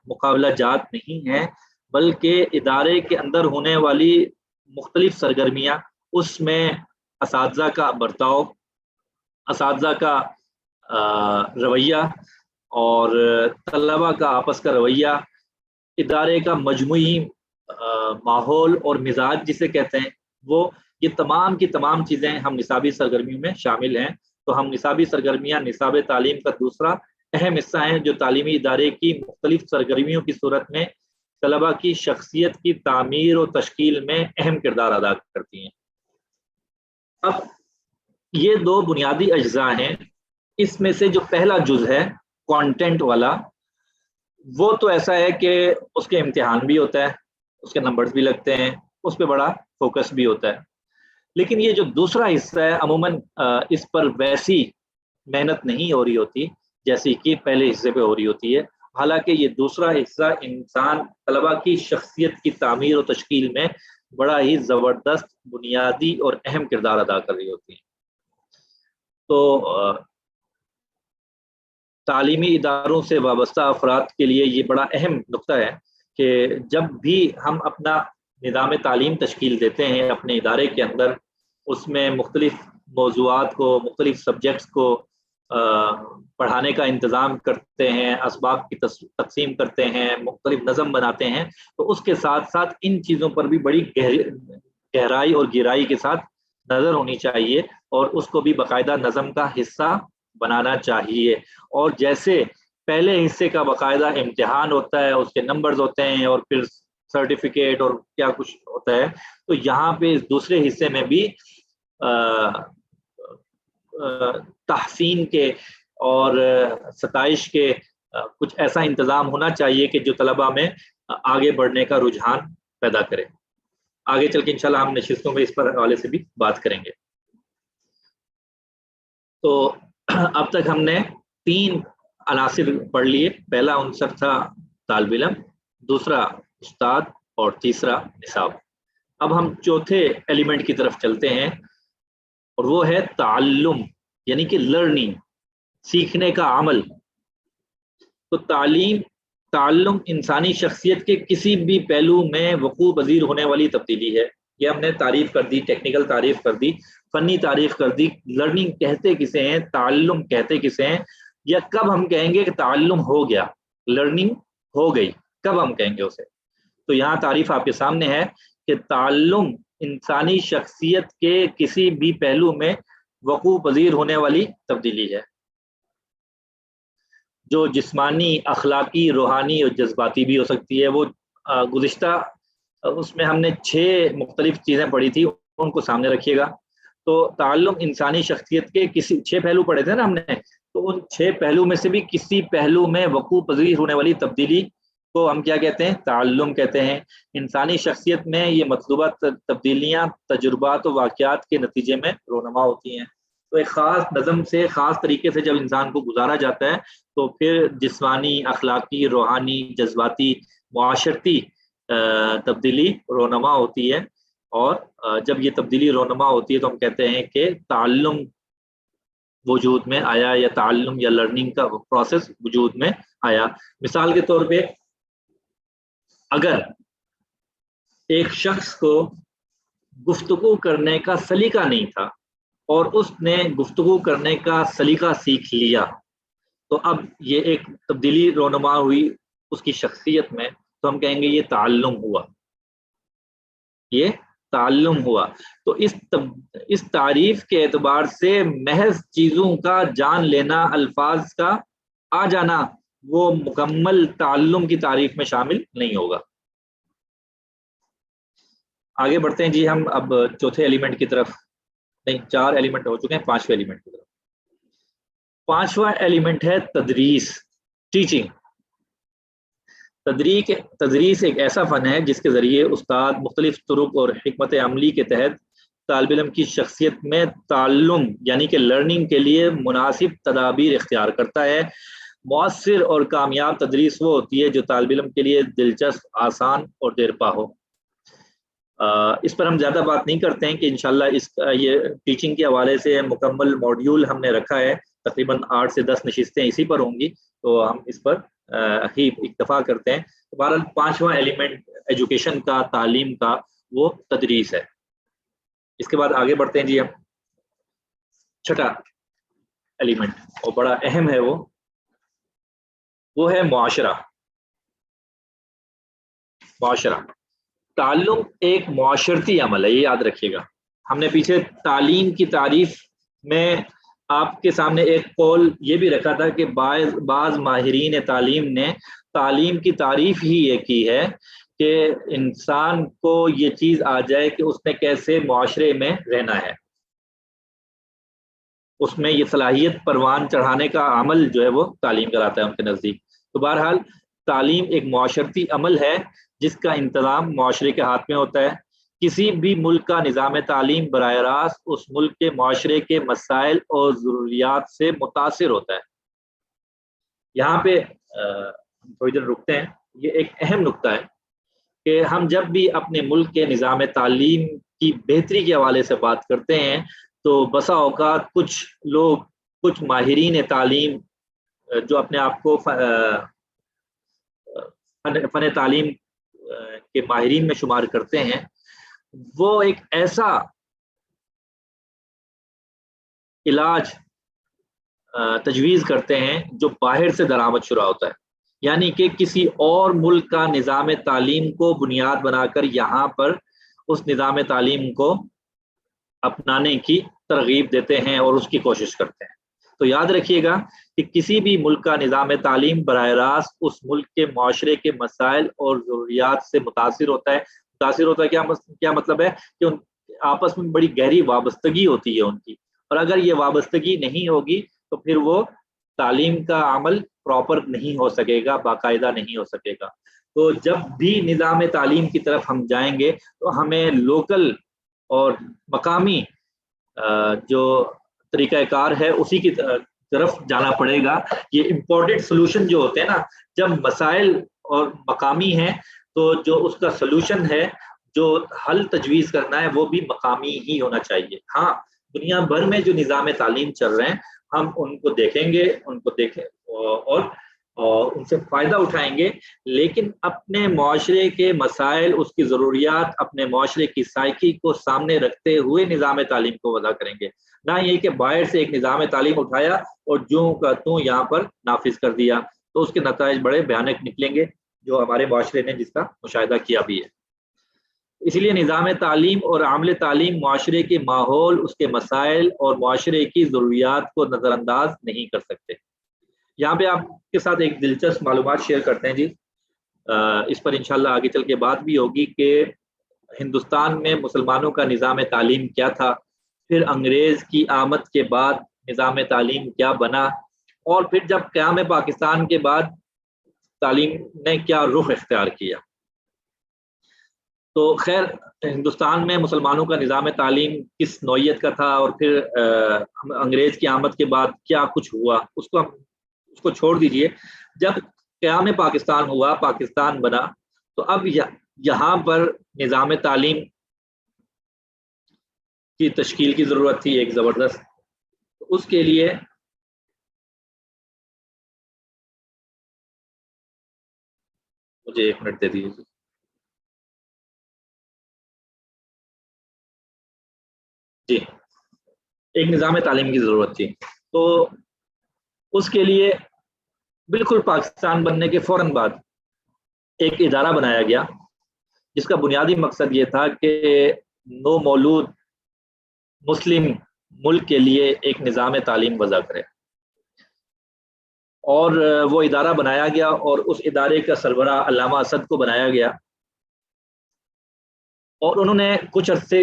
مقابلہ جات نہیں ہیں، بلکہ ادارے کے اندر ہونے والی مختلف سرگرمیاں، اس میں اساتذہ کا برتاؤ، اساتذہ کا رویہ، اور طلبہ کا آپس کا رویہ، ادارے کا مجموعی ماحول اور مزاج جسے کہتے ہیں، وہ یہ تمام کی تمام چیزیں ہم نصابی سرگرمیوں میں شامل ہیں۔ تو ہم نصابی سرگرمیاں نصاب تعلیم کا دوسرا اہم حصہ ہیں، جو تعلیمی ادارے کی مختلف سرگرمیوں کی صورت میں طلبہ کی شخصیت کی تعمیر و تشکیل میں اہم کردار ادا کرتی ہیں۔ اب یہ دو بنیادی اجزاء ہیں۔ اس میں سے جو پہلا جز ہے کانٹینٹ والا، وہ تو ایسا ہے کہ اس کے امتحان بھی ہوتا ہے، اس کے نمبرز بھی لگتے ہیں، اس پہ بڑا فوکس بھی ہوتا ہے۔ لیکن یہ جو دوسرا حصہ ہے، عموماً اس پر ویسی محنت نہیں ہو رہی ہوتی جیسی کہ پہلے حصے پہ ہو رہی ہوتی ہے۔ حالانکہ یہ دوسرا حصہ انسان طلبہ کی شخصیت کی تعمیر و تشکیل میں بڑا ہی زبردست، بنیادی اور اہم کردار ادا کر رہی ہوتی ہے۔ تو تعلیمی اداروں سے وابستہ افراد کے لیے یہ بڑا اہم نقطہ ہے کہ جب بھی ہم اپنا نظام تعلیم تشکیل دیتے ہیں اپنے ادارے کے اندر، اس میں مختلف موضوعات کو، مختلف سبجیکٹس کو پڑھانے کا انتظام کرتے ہیں، اسباق کی تقسیم کرتے ہیں، مختلف نظم بناتے ہیں، تو اس کے ساتھ ساتھ ان چیزوں پر بھی بڑی گہرائی اور گہرائی کے ساتھ نظر ہونی چاہیے، اور اس کو بھی باقاعدہ نظم کا حصہ بنانا چاہیے۔ اور جیسے پہلے حصے کا باقاعدہ امتحان ہوتا ہے، اس کے نمبرز ہوتے ہیں، اور پھر سرٹیفکیٹ اور کیا کچھ ہوتا ہے، تو یہاں پہ اس دوسرے حصے میں بھی تحسین کے اور ستائش کے کچھ ایسا انتظام ہونا چاہیے کہ جو طلبہ میں آگے بڑھنے کا رجحان پیدا کرے۔ آگے چل کے انشاءاللہ ہم نشستوں میں اس پر حوالے سے بھی بات کریں گے۔ تو اب تک ہم نے 3 عناصر پڑھ لیے۔ پہلا عنصر تھا طالب علم، دوسرا استاد، اور تیسرا نصاب۔ اب ہم چوتھے ایلیمنٹ کی طرف چلتے ہیں، اور وہ ہے تعلم، یعنی کہ لرننگ، سیکھنے کا عمل۔ تو تعلم انسانی شخصیت کے کسی بھی پہلو میں وقوع پذیر ہونے والی تبدیلی ہے۔ یہ ہم نے تعریف کر دی، ٹیکنیکل تعریف کر دی، فنی تعریف کر دی۔ لرننگ کہتے کسے ہیں، تعلم کہتے کسے ہیں، یا کب ہم کہیں گے کہ تعلم ہو گیا، لرننگ ہو گئی، کب ہم کہیں گے اسے؟ تو یہاں تعریف آپ کے سامنے ہے کہ تعلم انسانی شخصیت کے کسی بھی پہلو میں وقوع پذیر ہونے والی تبدیلی ہے، جو جسمانی، اخلاقی، روحانی اور جذباتی بھی ہو سکتی ہے۔ وہ گزشتہ اس میں ہم نے 6 مختلف چیزیں پڑھی تھی، ان کو سامنے رکھیے گا۔ تو تعلم انسانی شخصیت کے کسی 6 پہلو پڑھے تھے نا ہم نے، تو ان 6 پہلو میں سے بھی کسی پہلو میں وقوع پذیر ہونے والی تبدیلی کو ہم کیا کہتے ہیں؟ تعلم کہتے ہیں۔ انسانی شخصیت میں یہ مطلوبہ تبدیلیاں تجربات و واقعات کے نتیجے میں رونما ہوتی ہیں۔ تو ایک خاص نظم سے، خاص طریقے سے جب انسان کو گزارا جاتا ہے، تو پھر جسمانی، اخلاقی، روحانی، جذباتی، معاشرتی تبدیلی رونما ہوتی ہے۔ اور جب یہ تبدیلی رونما ہوتی ہے تو ہم کہتے ہیں کہ تعلم وجود میں آیا، یا تعلم یا لرننگ کا پروسیس وجود میں آیا۔ مثال کے طور پہ، اگر ایک شخص کو گفتگو کرنے کا سلیقہ نہیں تھا اور اس نے گفتگو کرنے کا سلیقہ سیکھ لیا، تو اب یہ ایک تبدیلی رونما ہوئی اس کی شخصیت میں، تو ہم کہیں گے یہ تعلم ہوا، یہ تعلم ہوا۔ تو اس تعریف کے اعتبار سے محض چیزوں کا جان لینا، الفاظ کا آ جانا، وہ مکمل تعلم کی تعریف میں شامل نہیں ہوگا۔ آگے بڑھتے ہیں جی ہم اب چوتھے ایلیمنٹ کی طرف، نہیں 4 ایلیمنٹ ہو چکے ہیں، 5ویں ایلیمنٹ کی طرف۔ 5واں ایلیمنٹ ہے تدریس، ٹیچنگ۔ تدریس ایک ایسا فن ہے جس کے ذریعے استاد مختلف طرق اور حکمت عملی کے تحت طالب علم کی شخصیت میں تعلم یعنی کہ لرننگ کے لیے مناسب تدابیر اختیار کرتا ہے۔ مؤثر اور کامیاب تدریس وہ ہوتی ہے جو طالب علم کے لیے دلچسپ، آسان اور دیرپا ہو۔ اس پر ہم زیادہ بات نہیں کرتے ہیں کہ انشاءاللہ یہ ٹیچنگ کے حوالے سے مکمل موڈیول ہم نے رکھا ہے، تقریباً 8 سے 10 نشستیں اسی پر ہوں گی، تو ہم اس پر ہی اکتفا کرتے ہیں۔ بہرحال 5واں ایلیمنٹ ایجوکیشن کا، تعلیم کا، وہ تدریس ہے۔ اس کے بعد آگے بڑھتے ہیں جی ہم۔ 6واں ایلیمنٹ اور بڑا اہم ہے وہ ہے معاشرہ۔ معاشرہ، تعلم ایک معاشرتی عمل ہے، یہ یاد رکھیے گا۔ ہم نے پیچھے تعلیم کی تعریف میں آپ کے سامنے ایک قول یہ بھی رکھا تھا کہ بعض ماہرین تعلیم نے تعلیم کی تعریف ہی یہ کی ہے کہ انسان کو یہ چیز آ جائے کہ اس نے کیسے معاشرے میں رہنا ہے، اس میں یہ صلاحیت پروان چڑھانے کا عمل جو ہے وہ تعلیم کراتا ہے ان کے نزدیک۔ تو بہرحال تعلیم ایک معاشرتی عمل ہے جس کا انتظام معاشرے کے ہاتھ میں ہوتا ہے۔ کسی بھی ملک کا نظام تعلیم براہ راست اس ملک کے معاشرے کے مسائل اور ضروریات سے متاثر ہوتا ہے۔ یہاں پہ تھوڑی دیر رکتے ہیں، یہ ایک اہم نقطہ ہے کہ ہم جب بھی اپنے ملک کے نظام تعلیم کی بہتری کے حوالے سے بات کرتے ہیں تو بسا اوقات کچھ لوگ، کچھ ماہرین تعلیم جو اپنے آپ کو فن تعلیم کے ماہرین میں شمار کرتے ہیں، وہ ایک ایسا علاج تجویز کرتے ہیں جو باہر سے درآمد شدہ ہوتا ہے، یعنی کہ کسی اور ملک کا نظام تعلیم کو بنیاد بنا کر یہاں پر اس نظام تعلیم کو اپنانے کی ترغیب دیتے ہیں اور اس کی کوشش کرتے ہیں۔ تو یاد رکھیے گا کہ کسی بھی ملک کا نظام تعلیم براہ راست اس ملک کے معاشرے کے مسائل اور ضروریات سے متاثر ہوتا ہے۔ متاثر ہوتا ہے کیا مطلب ہے کہ ان آپس میں بڑی گہری وابستگی ہوتی ہے ان کی، اور اگر یہ وابستگی نہیں ہوگی تو پھر وہ تعلیم کا عمل پراپر نہیں ہو سکے گا، باقاعدہ نہیں ہو سکے گا۔ تو جب بھی نظام تعلیم کی طرف ہم جائیں گے تو ہمیں لوکل اور مقامی جو طریقہ کار ہے اسی کی طرف جانا پڑے گا۔ یہ امپورٹڈ سلوشن جو ہوتے ہیں نا، جب مسائل اور مقامی ہیں تو جو اس کا سلوشن ہے، جو حل تجویز کرنا ہے، وہ بھی مقامی ہی ہونا چاہیے۔ ہاں، دنیا بھر میں جو نظام تعلیم چل رہے ہیں ہم ان کو دیکھیں گے، ان کو دیکھیں اور ان سے فائدہ اٹھائیں گے، لیکن اپنے معاشرے کے مسائل، اس کی ضروریات، اپنے معاشرے کی سائیکی کو سامنے رکھتے ہوئے نظام تعلیم کو وضع کریں گے، نہ یہ کہ باہر سے ایک نظام تعلیم اٹھایا اور جوں کا توں یہاں پر نافذ کر دیا، تو اس کے نتائج بڑے بھیانک نکلیں گے جو ہمارے معاشرے نے جس کا مشاہدہ کیا بھی ہے۔ اسی لیے نظام تعلیم اور عمل تعلیم معاشرے کے ماحول، اس کے مسائل اور معاشرے کی ضروریات کو نظر انداز نہیں کر سکتے۔ یہاں پہ آپ کے ساتھ ایک دلچسپ معلومات شیئر کرتے ہیں جی، اس پر انشاءاللہ آگے چل کے بات بھی ہوگی کہ ہندوستان میں مسلمانوں کا نظام تعلیم کیا تھا، پھر انگریز کی آمد کے بعد نظام تعلیم کیا بنا، اور پھر جب قیام پاکستان کے بعد تعلیم نے کیا رخ اختیار کیا۔ تو خیر، ہندوستان میں مسلمانوں کا نظام تعلیم کس نوعیت کا تھا اور پھر انگریز کی آمد کے بعد کیا کچھ ہوا، اس کو چھوڑ دیجئے۔ جب قیام پاکستان ہوا، پاکستان بنا، تو اب یہاں پر نظام تعلیم کی تشکیل کی ضرورت تھی ایک زبردست۔ اس کے لیے مجھے 1 منٹ دے دیجیے۔ جی، ایک نظام تعلیم کی ضرورت تھی، تو اس کے لیے بالکل پاکستان بننے کے فوراً بعد ایک ادارہ بنایا گیا جس کا بنیادی مقصد یہ تھا کہ نو مولود مسلم ملک کے لیے ایک نظام تعلیم وضع کرے، اور وہ ادارہ بنایا گیا اور اس ادارے کا سربراہ علامہ اسد کو بنایا گیا، اور انہوں نے کچھ عرصے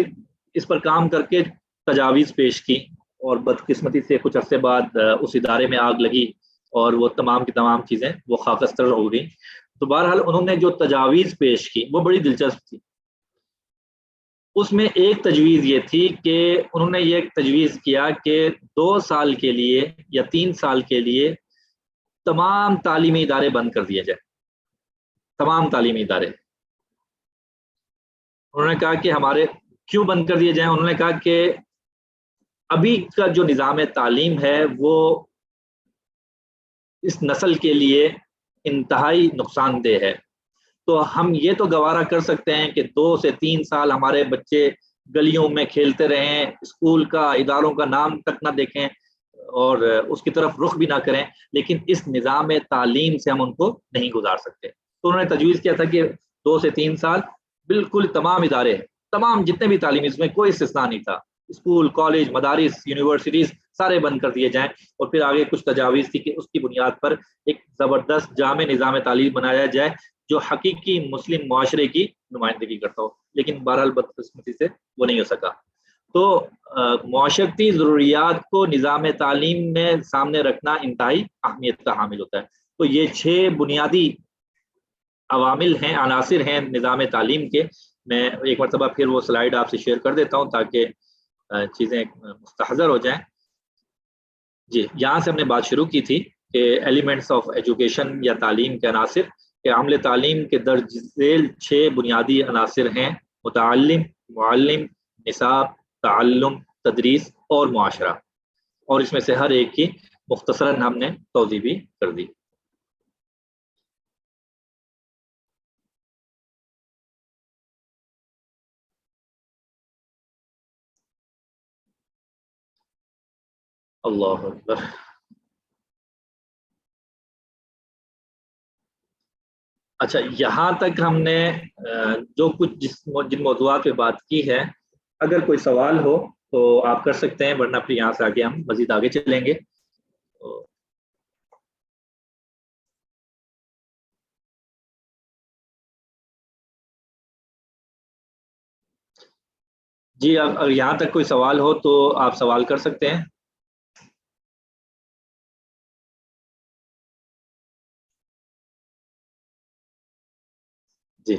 اس پر کام کر کے تجاویز پیش کی، اور بدقسمتی سے کچھ عرصے بعد اس ادارے میں آگ لگی اور وہ تمام کی تمام چیزیں وہ خاکستر ہو گئی۔ تو بہرحال انہوں نے جو تجاویز پیش کی وہ بڑی دلچسپ تھی، اس میں ایک تجویز یہ تھی کہ انہوں نے یہ تجویز کیا کہ 2 سال کے لیے یا 3 سال کے لیے تمام تعلیمی ادارے بند کر دیے جائے، تمام تعلیمی ادارے۔ انہوں نے کہا کہ ہمارے کیوں بند کر دیے جائیں؟ انہوں نے کہا کہ ابھی کا جو نظام تعلیم ہے وہ اس نسل کے لیے انتہائی نقصان دہ ہے، تو ہم یہ تو گوارا کر سکتے ہیں کہ 2 سے 3 سال ہمارے بچے گلیوں میں کھیلتے رہیں، اسکول کا اداروں کا نام تک نہ دیکھیں اور اس کی طرف رخ بھی نہ کریں، لیکن اس نظام تعلیم سے ہم ان کو نہیں گزار سکتے۔ تو انہوں نے تجویز کیا تھا کہ 2 سے 3 سال بالکل تمام ادارے، تمام جتنے بھی تعلیمی، اس میں کوئی استثناء نہیں تھا، اسکول، کالج، مدارس، یونیورسٹیز سارے بند کر دیے جائیں، اور پھر آگے کچھ تجاویز تھی کہ اس کی بنیاد پر ایک زبردست جامع نظام تعلیم بنایا جائے جو حقیقی مسلم معاشرے کی نمائندگی کرتا ہو، لیکن بہرحال بدقسمتی سے وہ نہیں ہو سکا۔ تو معاشرتی ضروریات کو نظام تعلیم میں سامنے رکھنا انتہائی اہمیت کا حامل ہوتا ہے۔ تو یہ 6 بنیادی عوامل ہیں، عناصر ہیں نظام تعلیم کے۔ میں ایک مرتبہ پھر وہ سلائیڈ آپ سے شیئر کر دیتا ہوں تاکہ چیزیں مستحضر ہو جائیں۔ جی، یہاں سے ہم نے بات شروع کی تھی کہ ایلیمنٹس آف ایجوکیشن یا تعلیم کے عناصر، کہ عمل تعلیم کے درج ذیل 6 بنیادی عناصر ہیں: متعلم، معلم، نصاب، تعلم، تدریس اور معاشرہ، اور اس میں سے ہر ایک کی مختصراً ہم نے توضیح بھی کر دی۔ اللہ اکبر۔ اچھا، یہاں تک ہم نے جو کچھ جن موضوعات پہ بات کی ہے، اگر کوئی سوال ہو تو آپ کر سکتے ہیں، ورنہ پھر یہاں سے آگے ہم مزید آگے چلیں گے۔ جی، اگر یہاں تک کوئی سوال ہو تو آپ سوال کر سکتے ہیں۔ جی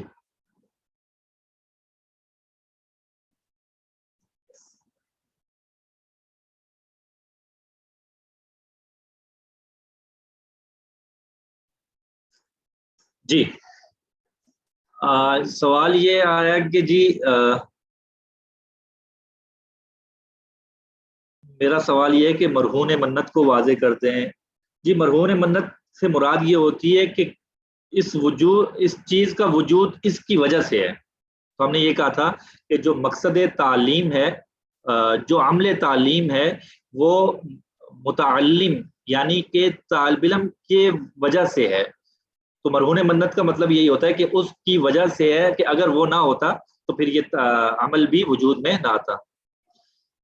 جی، سوال یہ آیا کہ جی میرا سوال یہ ہے کہ مرہون منت کو واضح کرتے ہیں۔ جی، مرہون منت سے مراد یہ ہوتی ہے کہ اس چیز کا وجود اس کی وجہ سے ہے۔ تو ہم نے یہ کہا تھا کہ جو مقصد تعلیم ہے، جو عمل تعلیم ہے، وہ متعلم یعنی کہ طالب علم کے وجہ سے ہے۔ تو مرہون منت کا مطلب یہی ہوتا ہے کہ اس کی وجہ سے ہے، کہ اگر وہ نہ ہوتا تو پھر یہ عمل بھی وجود میں نہ آتا۔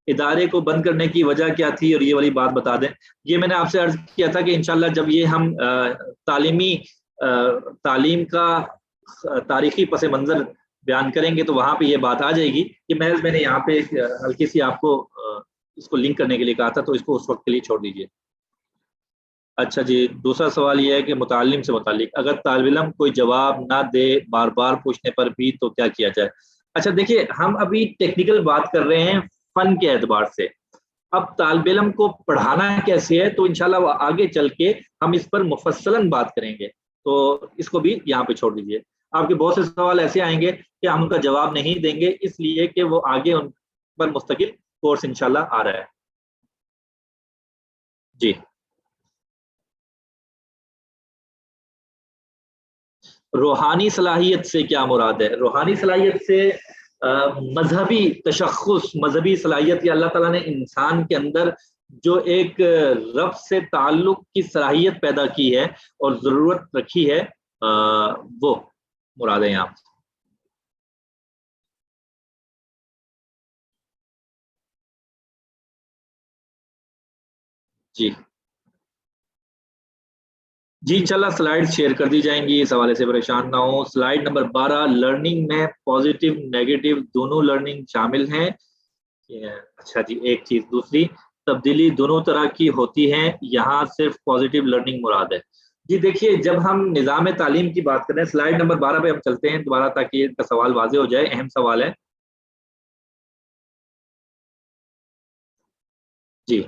ادارے کو بند کرنے کی وجہ کیا تھی، اور یہ والی بات بتا دیں۔ یہ میں نے آپ سے عرض کیا تھا کہ انشاءاللہ جب یہ ہم تعلیم کا تاریخی پس منظر بیان کریں گے تو وہاں پہ یہ بات آ جائے گی کہ محض میں نے یہاں پہ ہلکی سی آپ کو اس کو لنک کرنے کے لیے کہا تھا، تو اس کو اس وقت کے لیے چھوڑ دیجیے۔ اچھا جی، دوسرا سوال یہ ہے کہ متعلم سے متعلق اگر طالب علم کوئی جواب نہ دے بار بار پوچھنے پر بھی تو کیا کیا جائے؟ اچھا دیکھیے، ہم ابھی ٹیکنیکل بات کر رہے ہیں فن کے اعتبار سے، اب طالب علم کو پڑھانا کیسے ہے تو انشاءاللہ وہ آگے چل کے ہم اس پر مفصلاً بات کریں گے، تو اس کو بھی یہاں پہ چھوڑ دیجیے۔ آپ کے بہت سے سوال ایسے آئیں گے کہ ہم ان کا جواب نہیں دیں گے، اس لیے کہ وہ آگے ان پر مستقل کورس انشاءاللہ آ رہا ہے۔ جی، روحانی صلاحیت سے کیا مراد ہے؟ روحانی صلاحیت سے مذہبی تشخص، مذہبی صلاحیت، یا اللہ تعالیٰ نے انسان کے اندر جو ایک رب سے تعلق کی صلاحیت پیدا کی ہے اور ضرورت رکھی ہے، وہ مراد ہے یہاں۔ جی جی، انشاءاللہ سلائیڈ شیئر کر دی جائیں گی، اس حوالے سے پریشان نہ ہوں۔ سلائیڈ نمبر 12، لرننگ میں پازیٹیو نیگیٹو دونوں لرننگ شامل ہیں۔ اچھا جی، ایک چیز دوسری، تبدیلی دونوں طرح کی ہوتی ہے، یہاں صرف پازیٹیو لرننگ مراد ہے۔ جی دیکھیے، جب ہم نظام تعلیم کی بات کریں، سلائیڈ نمبر 12 پہ ہم چلتے ہیں دوبارہ تاکہ ان کا سوال واضح ہو جائے، اہم سوال ہے۔ جی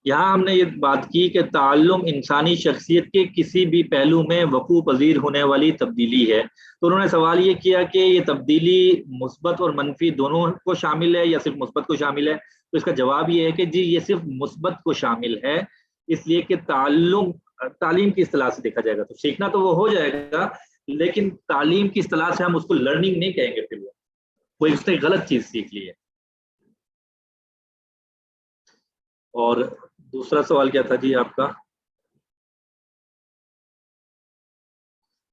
یہاں ہم نے یہ بات کی کہ تعلم انسانی شخصیت کے کسی بھی پہلو میں وقوع پذیر ہونے والی تبدیلی ہے. تو انہوں نے سوال یہ کیا کہ یہ تبدیلی مثبت اور منفی دونوں کو شامل ہے یا صرف مثبت کو شامل ہے. تو اس کا جواب یہ ہے کہ جی یہ صرف مثبت کو شامل ہے، اس لیے کہ تعلیم کی اصطلاح سے دیکھا جائے گا تو سیکھنا تو وہ ہو جائے گا، لیکن تعلیم کی اصطلاح سے ہم اس کو لرننگ نہیں کہیں گے، پھر وہ کوئی اس نے غلط چیز سیکھ لی ہے. اور دوسرا سوال کیا تھا جی آپ کا؟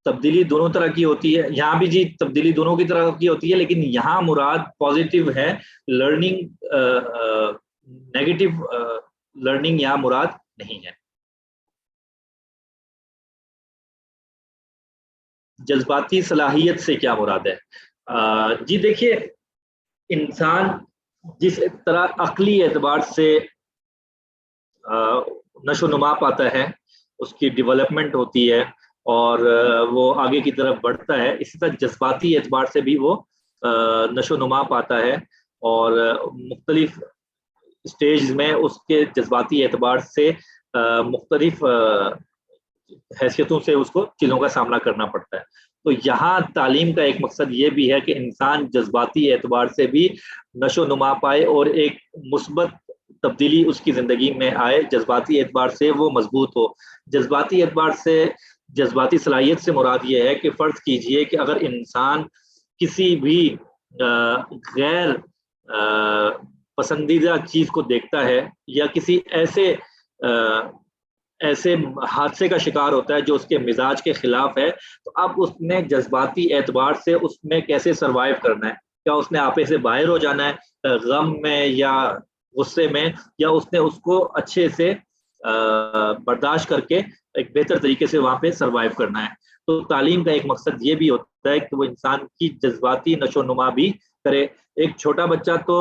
تبدیلی دونوں طرح کی ہوتی ہے. یہاں بھی جی تبدیلی دونوں کی طرح کی ہوتی ہے، لیکن یہاں مراد پازیٹیو ہے لرننگ، نیگیٹو لرننگ یہاں مراد نہیں ہے. جذباتی صلاحیت سے کیا مراد ہے؟ جی دیکھیے، انسان جس طرح عقلی اعتبار سے نشو و نما پاتا ہے، اس کی ڈیولپمنٹ ہوتی ہے اور وہ آگے کی طرف بڑھتا ہے، اسی طرح جذباتی اعتبار سے بھی وہ نشو و نما پاتا ہے اور مختلف اسٹیج میں اس کے جذباتی اعتبار سے مختلف حیثیتوں سے اس کو چیزوں کا سامنا کرنا پڑتا ہے. تو یہاں تعلیم کا ایک مقصد یہ بھی ہے کہ انسان جذباتی اعتبار سے بھی نشو و نما پائے اور ایک مثبت تبدیلی اس کی زندگی میں آئے، جذباتی اعتبار سے وہ مضبوط ہو. جذباتی اعتبار سے، جذباتی صلاحیت سے مراد یہ ہے کہ فرض کیجئے کہ اگر انسان کسی بھی غیر پسندیدہ چیز کو دیکھتا ہے یا کسی ایسے حادثے کا شکار ہوتا ہے جو اس کے مزاج کے خلاف ہے، تو اب اس نے جذباتی اعتبار سے اس میں کیسے سروائیو کرنا ہے. کیا اس نے آپے سے باہر ہو جانا ہے غم میں یا غصے میں، یا اس نے اس کو اچھے سے برداشت کر کے ایک بہتر طریقے سے وہاں پہ سروائیو کرنا ہے. تو تعلیم کا ایک مقصد یہ بھی ہوتا ہے کہ وہ انسان کی جذباتی نشو و نما بھی کرے. ایک چھوٹا بچہ تو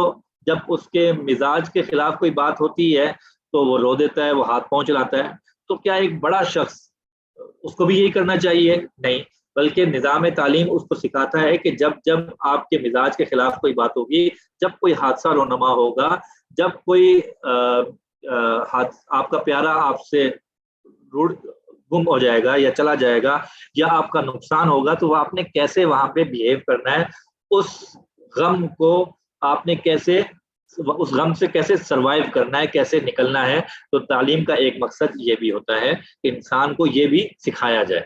جب اس کے مزاج کے خلاف کوئی بات ہوتی ہے تو وہ رو دیتا ہے، وہ ہاتھ پاؤں چلاتا ہے. تو کیا ایک بڑا شخص اس کو بھی یہی کرنا چاہیے؟ نہیں، بلکہ نظام تعلیم اس کو سکھاتا ہے کہ جب جب آپ کے مزاج کے خلاف کوئی بات ہوگی، جب کوئی حادثہ رونما ہوگا، جب کوئی آپ کا پیارا آپ سے گم ہو جائے گا یا چلا جائے گا یا آپ کا نقصان ہوگا، تو وہ آپ نے کیسے وہاں پہ بیہیو کرنا ہے، اس غم کو آپ نے کیسے، اس غم سے کیسے سروائیو کرنا ہے، کیسے نکلنا ہے. تو تعلیم کا ایک مقصد یہ بھی ہوتا ہے کہ انسان کو یہ بھی سکھایا جائے.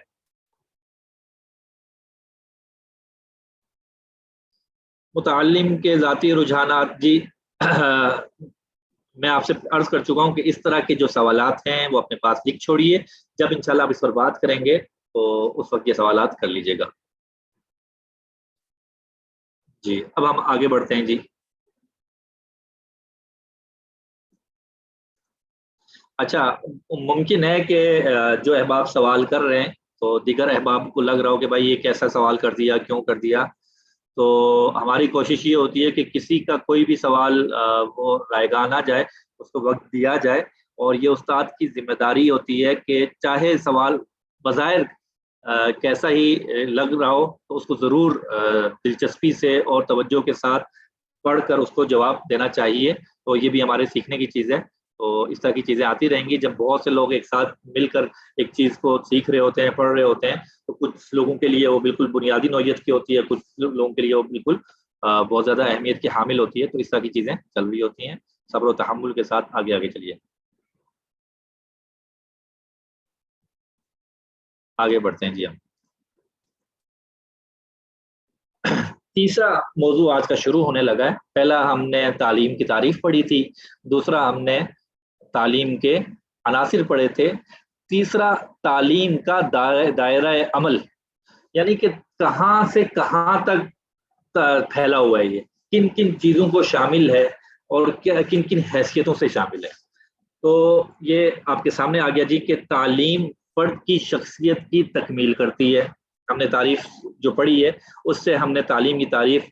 متعلم کے ذاتی رجحانات، جی میں آپ سے عرض کر چکا ہوں کہ اس طرح کے جو سوالات ہیں وہ اپنے پاس لکھ چھوڑیے، جب انشاءاللہ آپ اس پر بات کریں گے تو اس وقت یہ سوالات کر لیجئے گا. جی اب ہم آگے بڑھتے ہیں. جی اچھا، ممکن ہے کہ جو احباب سوال کر رہے ہیں تو دیگر احباب کو لگ رہا ہو کہ بھائی یہ کیسا سوال کر دیا، کیوں کر دیا. تو ہماری کوشش یہ ہوتی ہے کہ کسی کا کوئی بھی سوال وہ رائے گاہ نہ جائے، اس کو وقت دیا جائے، اور یہ استاد کی ذمہ داری ہوتی ہے کہ چاہے سوال بظاہر کیسا ہی لگ رہا ہو تو اس کو ضرور دلچسپی سے اور توجہ کے ساتھ پڑھ کر اس کو جواب دینا چاہیے. تو یہ بھی ہمارے سیکھنے کی چیز ہے. تو اس طرح کی چیزیں آتی رہیں گی. جب بہت سے لوگ ایک ساتھ مل کر ایک چیز کو سیکھ رہے ہوتے ہیں، پڑھ رہے ہوتے ہیں، تو کچھ لوگوں کے لیے وہ بالکل بنیادی نوعیت کی ہوتی ہے، کچھ لوگوں کے لیے وہ بالکل بہت زیادہ اہمیت کی حامل ہوتی ہے. تو اس طرح کی چیزیں چل رہی ہوتی ہیں. صبر و تحمل کے ساتھ آگے آگے چلیے، آگے بڑھتے ہیں. جی ہم تیسرا موضوع آج کا شروع ہونے لگا ہے. پہلا ہم نے تعلیم کی تعریف پڑھی تھی، دوسرا ہم نے تعلیم کے عناصر پڑھے تھے، تیسرا تعلیم کا دائرہ عمل، یعنی کہ کہاں سے کہاں تک پھیلا ہوا ہے، یہ کن کن چیزوں کو شامل ہے اور کن کن حیثیتوں سے شامل ہے. تو یہ آپ کے سامنے آ گیا جی کہ تعلیم فرد کی شخصیت کی تکمیل کرتی ہے. ہم نے تعریف جو پڑھی ہے اس سے ہم نے تعلیم کی تعریف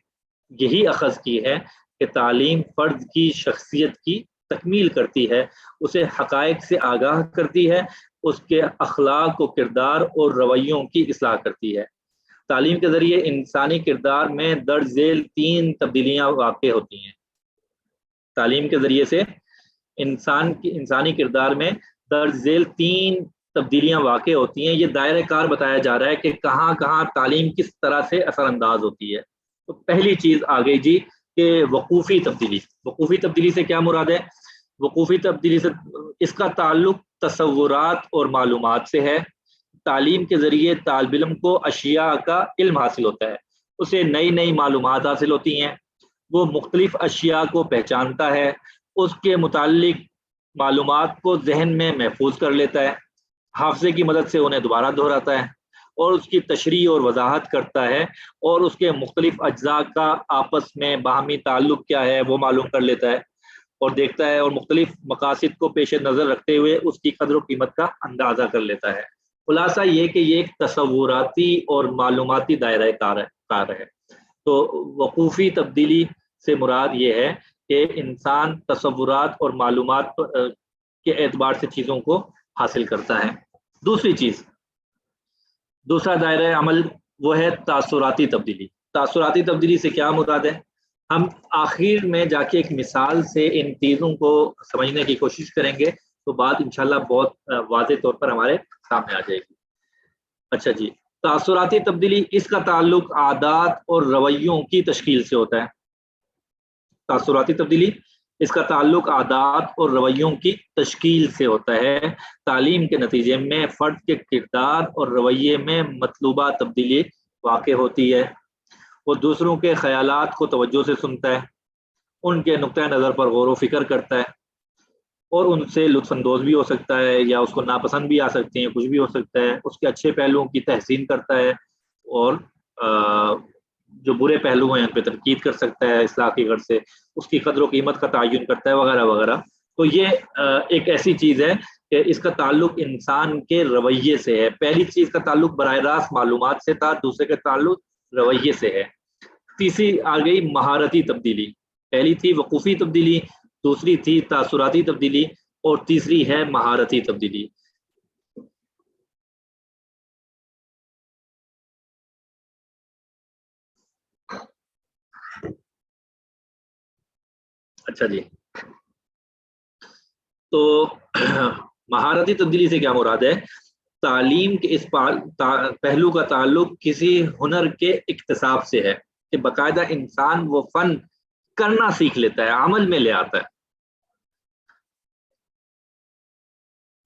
یہی اخذ کی ہے کہ تعلیم فرد کی شخصیت کی تکمیل کرتی ہے، اسے حقائق سے آگاہ کرتی ہے، اس کے اخلاق و کردار اور رویوں کی اصلاح کرتی ہے. تعلیم کے ذریعے انسانی کردار میں درج ذیل 3 تبدیلیاں واقع ہوتی ہیں. تعلیم کے ذریعے سے انسانی کردار میں درج ذیل 3 تبدیلیاں واقع ہوتی ہیں. یہ دائرہ کار بتایا جا رہا ہے کہ کہاں کہاں تعلیم کس طرح سے اثر انداز ہوتی ہے. تو پہلی چیز آ گئی جی کہ وقوفی تبدیلی. وقوفی تبدیلی سے کیا مراد ہے؟ وقوفی تبدیلی سے اس کا تعلق تصورات اور معلومات سے ہے. تعلیم کے ذریعے طالب علم کو اشیاء کا علم حاصل ہوتا ہے، اسے نئی نئی معلومات حاصل ہوتی ہیں، وہ مختلف اشیاء کو پہچانتا ہے، اس کے متعلق معلومات کو ذہن میں محفوظ کر لیتا ہے، حافظے کی مدد سے انہیں دوبارہ دہراتا ہے اور اس کی تشریح اور وضاحت کرتا ہے، اور اس کے مختلف اجزاء کا آپس میں باہمی تعلق کیا ہے وہ معلوم کر لیتا ہے اور دیکھتا ہے، اور مختلف مقاصد کو پیش نظر رکھتے ہوئے اس کی قدر و قیمت کا اندازہ کر لیتا ہے. خلاصہ یہ کہ یہ ایک تصوراتی اور معلوماتی دائرہ کار ہے. تو وقوفی تبدیلی سے مراد یہ ہے کہ انسان تصورات اور معلومات کے اعتبار سے چیزوں کو حاصل کرتا ہے. دوسرا دائرہ عمل وہ ہے تاثراتی تبدیلی. تاثراتی تبدیلی سے کیا مراد ہے؟ ہم آخر میں جا کے ایک مثال سے ان چیزوں کو سمجھنے کی کوشش کریں گے تو بات انشاءاللہ بہت واضح طور پر ہمارے سامنے آ جائے گی. اچھا جی، تاثراتی تبدیلی اس کا تعلق عادات اور رویوں کی تشکیل سے ہوتا ہے. تاثراتی تبدیلی اس کا تعلق عادات اور رویوں کی تشکیل سے ہوتا ہے. تعلیم کے نتیجے میں فرد کے کردار اور رویے میں مطلوبہ تبدیلی واقع ہوتی ہے. وہ دوسروں کے خیالات کو توجہ سے سنتا ہے، ان کے نقطۂ نظر پر غور و فکر کرتا ہے اور ان سے لطف اندوز بھی ہو سکتا ہے یا اس کو ناپسند بھی آ سکتے ہیں، کچھ بھی ہو سکتا ہے. اس کے اچھے پہلوؤں کی تحسین کرتا ہے اور جو برے پہلو ہیں ان پہ تنقید کر سکتا ہے اصلاح کی غرض سے، اس کی قدر و قیمت کا تعین کرتا ہے وغیرہ وغیرہ. تو یہ ایک ایسی چیز ہے کہ اس کا تعلق انسان کے رویے سے ہے. پہلی چیز کا تعلق براہ راست معلومات سے تھا، دوسرے کا تعلق رویے سے ہے. تیسری آ گئی مہارتی تبدیلی. پہلی تھی وقوفی تبدیلی، دوسری تھی تاثراتی تبدیلی اور تیسری ہے مہارتی تبدیلی. اچھا جی، تو مہارتی تبدیلی سے کیا مراد ہے؟ تعلیم کے اس پہلو کا تعلق کسی ہنر کے اکتساب سے ہے کہ باقاعدہ انسان وہ فن کرنا سیکھ لیتا ہے، عمل میں لے آتا ہے.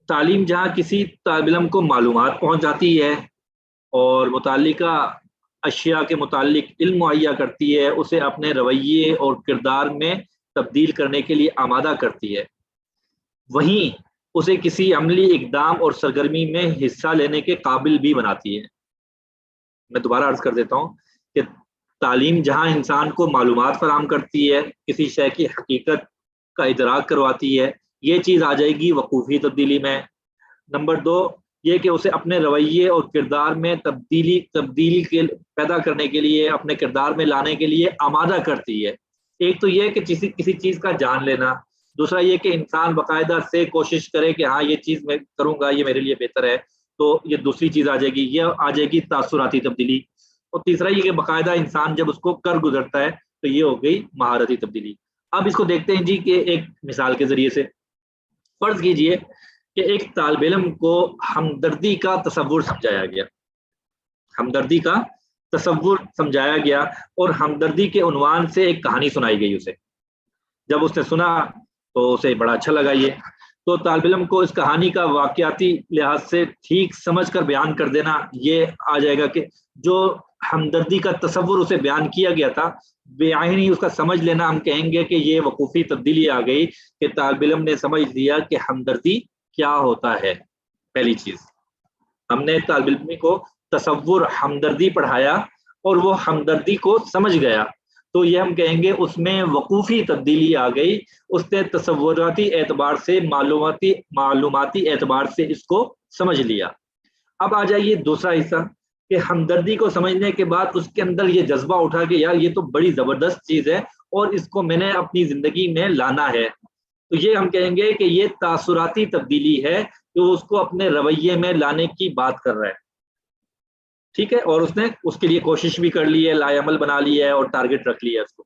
تعلیم جہاں کسی طالب علم کو معلومات پہنچ جاتی ہے اور متعلقہ اشیاء کے متعلق علم مہیا کرتی ہے، اسے اپنے رویے اور کردار میں تبدیل کرنے کے لیے آمادہ کرتی ہے، وہیں اسے کسی عملی اقدام اور سرگرمی میں حصہ لینے کے قابل بھی بناتی ہے. میں دوبارہ عرض کر دیتا ہوں کہ تعلیم جہاں انسان کو معلومات فراہم کرتی ہے، کسی شے کی حقیقت کا ادراک کرواتی ہے، یہ چیز آ جائے گی وقوفی تبدیلی میں. نمبر 2 یہ کہ اسے اپنے رویے اور کردار میں تبدیلی پیدا کرنے کے لیے، اپنے کردار میں لانے کے لیے آمادہ کرتی ہے. ایک تو یہ کہ کسی چیز کا جان لینا، دوسرا یہ کہ انسان باقاعدہ سے کوشش کرے کہ ہاں یہ چیز میں کروں گا، یہ میرے لیے بہتر ہے. تو یہ دوسری چیز آ جائے گی، یہ آ جائے گی تاثراتی تبدیلی. اور تیسرا یہ کہ باقاعدہ انسان جب اس کو کر گزرتا ہے تو یہ ہو گئی مہارتی تبدیلی. اب اس کو دیکھتے ہیں جی کہ ایک مثال کے ذریعے سے. فرض کیجئے کہ ایک طالب علم کو ہمدردی کا تصور سمجھایا گیا، ہمدردی کا تصور سمجھایا گیا اور ہمدردی کے عنوان سے ایک کہانی سنائی گئی اسے. جب اس نے سنا تو اسے بڑا اچھا لگا یہ. تو طالب علم کو اس کہانی کا واقعاتی لحاظ سے ٹھیک سمجھ کر بیان کر دینا، یہ آ جائے گا کہ جو ہمدردی کا تصور اسے بیان کیا گیا تھا بعینی اس کا سمجھ لینا، ہم کہیں گے کہ یہ وقوفی تبدیلی آ گئی کہ طالب علم نے سمجھ لیا کہ ہمدردی کیا ہوتا ہے. پہلی چیز، ہم نے طالب علم کو تصور ہمدردی پڑھایا اور وہ ہمدردی کو سمجھ گیا، تو یہ ہم کہیں گے اس میں وقوفی تبدیلی آ گئی. اس نے تصوراتی اعتبار سے معلوماتی اعتبار سے اس کو سمجھ لیا. اب آ جائیے دوسرا حصہ کہ ہمدردی کو سمجھنے کے بعد اس کے اندر یہ جذبہ اٹھا کہ یار یہ تو بڑی زبردست چیز ہے اور اس کو میں نے اپنی زندگی میں لانا ہے. تو یہ ہم کہیں گے کہ یہ تاثراتی تبدیلی ہے کہ وہ اس کو اپنے رویے میں لانے کی بات کر رہا ہے. ٹھیک ہے، اور اس نے اس کے لیے کوشش بھی کر لی ہے، لائے عمل بنا لی ہے اور ٹارگٹ رکھ لیا ہے اس کو.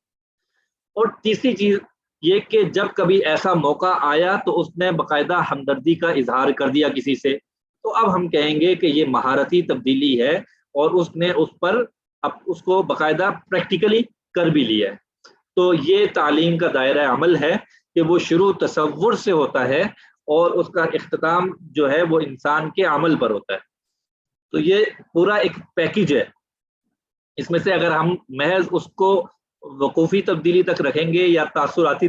اور تیسری چیز یہ کہ جب کبھی ایسا موقع آیا تو اس نے باقاعدہ ہمدردی کا اظہار کر دیا کسی سے، تو اب ہم کہیں گے کہ یہ مہارتی تبدیلی ہے اور اس نے اس پر اب اس کو باقاعدہ پریکٹیکلی کر بھی لیا ہے۔ تو یہ تعلیم کا دائرہ عمل ہے کہ وہ شروع تصور سے ہوتا ہے اور اس کا اختتام جو ہے وہ انسان کے عمل پر ہوتا ہے۔ تو یہ پورا ایک پیکج ہے، اس میں سے اگر ہم محض اس کو وقوفی تبدیلی تک رکھیں گے یا تاثراتی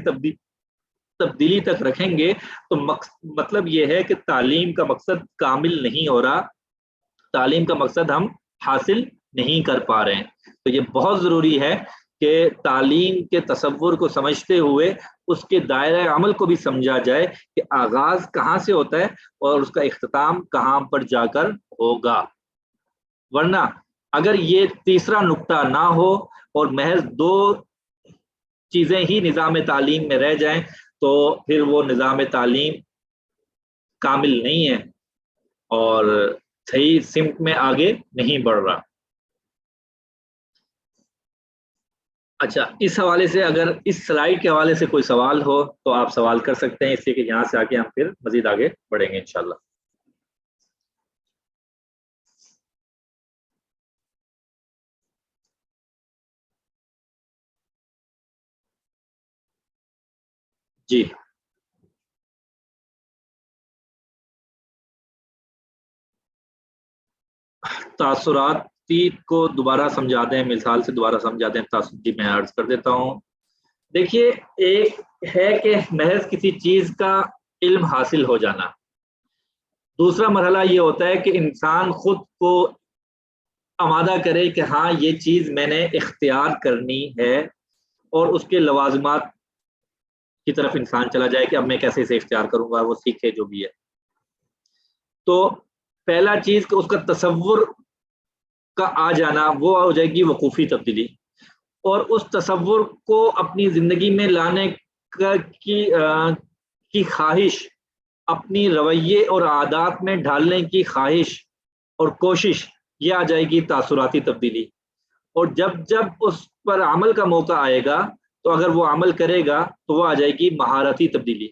تبدیلی تک رکھیں گے تو مطلب یہ ہے کہ تعلیم کا مقصد کامل نہیں ہو رہا، تعلیم کا مقصد ہم حاصل نہیں کر پا رہے ہیں۔ تو یہ بہت ضروری ہے کہ تعلیم کے تصور کو سمجھتے ہوئے اس کے دائرہ عمل کو بھی سمجھا جائے کہ آغاز کہاں سے ہوتا ہے اور اس کا اختتام کہاں پر جا کر ہوگا۔ ورنہ اگر یہ تیسرا نقطہ نہ ہو اور محض دو چیزیں ہی نظام تعلیم میں رہ جائیں تو پھر وہ نظام تعلیم کامل نہیں ہے اور صحیح سمت میں آگے نہیں بڑھ رہا۔ اچھا، اس حوالے سے اگر اس سلائیڈ کے حوالے سے کوئی سوال ہو تو آپ سوال کر سکتے ہیں، اس لیے کہ یہاں سے آگے ہم پھر مزید آگے بڑھیں گے انشاءاللہ۔ جی تاثراتی کو دوبارہ سمجھا دیں، مثال سے دوبارہ سمجھا دیں۔ جی میں عرض کر دیتا ہوں۔ دیکھیے، ایک ہے کہ محض کسی چیز کا علم حاصل ہو جانا، دوسرا مرحلہ یہ ہوتا ہے کہ انسان خود کو آمادہ کرے کہ ہاں یہ چیز میں نے اختیار کرنی ہے اور اس کے لوازمات کی طرف انسان چلا جائے کہ اب میں کیسے اسے اختیار کروں گا، وہ سیکھے جو بھی ہے۔ تو پہلا چیز کہ اس کا تصور کا آ جانا وہ ہو جائے گی وقوفی تبدیلی، اور اس تصور کو اپنی زندگی میں لانے کی خواہش، اپنی رویے اور عادات میں ڈھالنے کی خواہش اور کوشش، یہ آ جائے گی تاثراتی تبدیلی۔ اور جب جب اس پر عمل کا موقع آئے گا تو اگر وہ عمل کرے گا تو وہ آ جائے گی مہارتی تبدیلی۔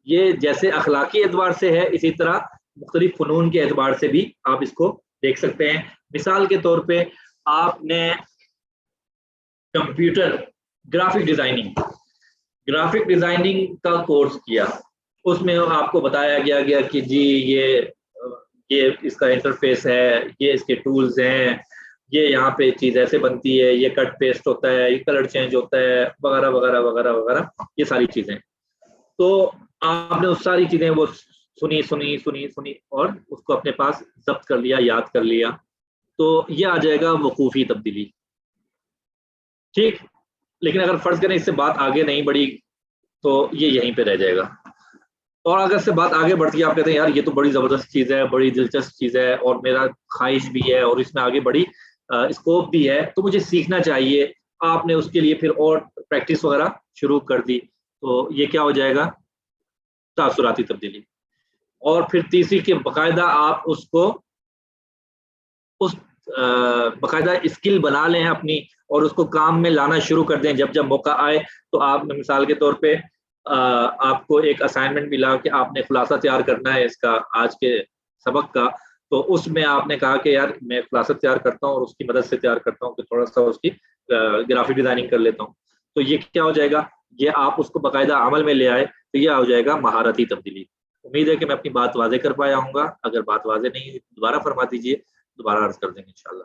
یہ جیسے اخلاقی اعتبار سے ہے، اسی طرح مختلف فنون کے اعتبار سے بھی آپ اس کو دیکھ سکتے ہیں۔ مثال کے طور پہ آپ نے کمپیوٹر گرافک ڈیزائننگ کا کورس کیا، اس میں آپ کو بتایا گیا کہ جی یہ اس کا انٹرفیس ہے، یہ اس کے ٹولز ہیں، یہ یہاں پہ چیز ایسے بنتی ہے، یہ کٹ پیسٹ ہوتا ہے، یہ کلر چینج ہوتا ہے، وغیرہ وغیرہ وغیرہ وغیرہ، یہ ساری چیزیں۔ تو آپ نے اس ساری چیزیں وہ سنی اور اس کو اپنے پاس ضبط کر لیا، یاد کر لیا، تو یہ آ جائے گا وقوفی تبدیلی۔ ٹھیک، لیکن اگر فرض کریں اس سے بات آگے نہیں بڑھی تو یہ یہیں پہ رہ جائے گا۔ اور اگر سے بات آگے بڑھتی ہے، آپ کہتے ہیں یار یہ تو بڑی زبردست چیز ہے، بڑی دلچسپ چیز ہے اور میرا خواہش بھی ہے اور اس میں آگے بڑی اسکوپ بھی ہے، تو مجھے سیکھنا چاہیے، آپ نے اس کے لیے پھر اور پریکٹس وغیرہ شروع کر دی، تو یہ کیا ہو جائے گا؟ تاثراتی تبدیلی۔ اور پھر تیسری کہ باقاعدہ آپ اس کو باقاعدہ اسکل بنا لیں اپنی اور اس کو کام میں لانا شروع کر دیں جب جب موقع آئے۔ تو آپ نے مثال کے طور پہ آپ کو ایک اسائنمنٹ ملا کہ آپ نے خلاصہ تیار کرنا ہے اس کا، آج کے سبق کا، تو اس میں آپ نے کہا کہ یار میں خلاصہ تیار کرتا ہوں اور اس کی مدد سے تیار کرتا ہوں کہ تھوڑا سا اس کی گرافک ڈیزائننگ کر لیتا ہوں، تو یہ کیا ہو جائے گا؟ یہ آپ اس کو باقاعدہ عمل میں لے آئے تو یہ ہو جائے گا مہارتی تبدیلی۔ امید ہے کہ میں اپنی بات واضح کر پایا ہوں گا، اگر بات واضح نہیں دوبارہ فرما دیجیے، دوبارہ عرض کر دیں گے انشاءاللہ۔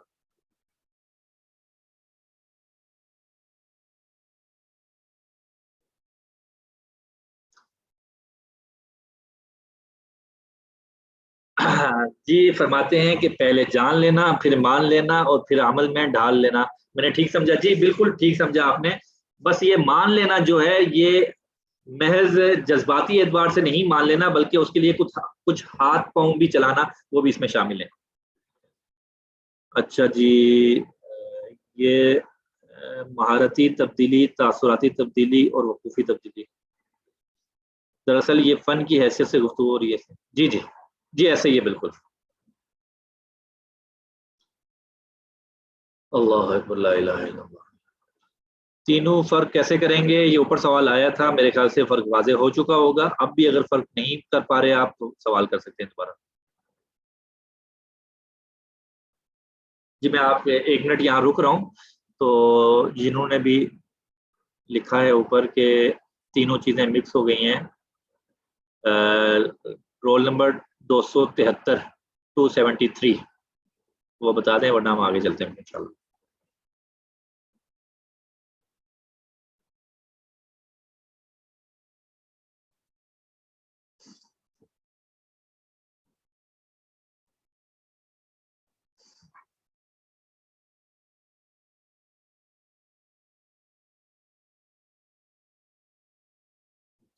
جی فرماتے ہیں کہ پہلے جان لینا، پھر مان لینا اور پھر عمل میں ڈال لینا۔ میں نے ٹھیک سمجھا؟ جی بالکل ٹھیک سمجھا آپ نے۔ بس یہ مان لینا جو ہے یہ محض جذباتی اعتبار سے نہیں مان لینا، بلکہ اس کے لیے کچھ ہاتھ پاؤں بھی چلانا، وہ بھی اس میں شامل ہے۔ اچھا جی، یہ مہارتی تبدیلی، تاثراتی تبدیلی اور وقوفی تبدیلی، دراصل یہ فن کی حیثیت سے گفتگو ہو رہی ہے۔ جی جی جی ایسے ہی ہے بالکل۔ اللہ اکبر، لا الہ الا اللہ۔ تینوں فرق کیسے کریں گے؟ یہ اوپر سوال آیا تھا، میرے خیال سے فرق واضح ہو چکا ہوگا. اب بھی اگر فرق نہیں کر پا رہے آپ تو سوال کر سکتے ہیں دوبارہ. جی میں آپ 1 منٹ یہاں رک رہا ہوں. تو جنہوں نے بھی لکھا ہے اوپر کہ تینوں چیزیں مکس ہو گئی ہیں، رول نمبر 273 273 وہ بتا دیں، ورنہ ہم آگے چلتے ہیں انشاءاللہ.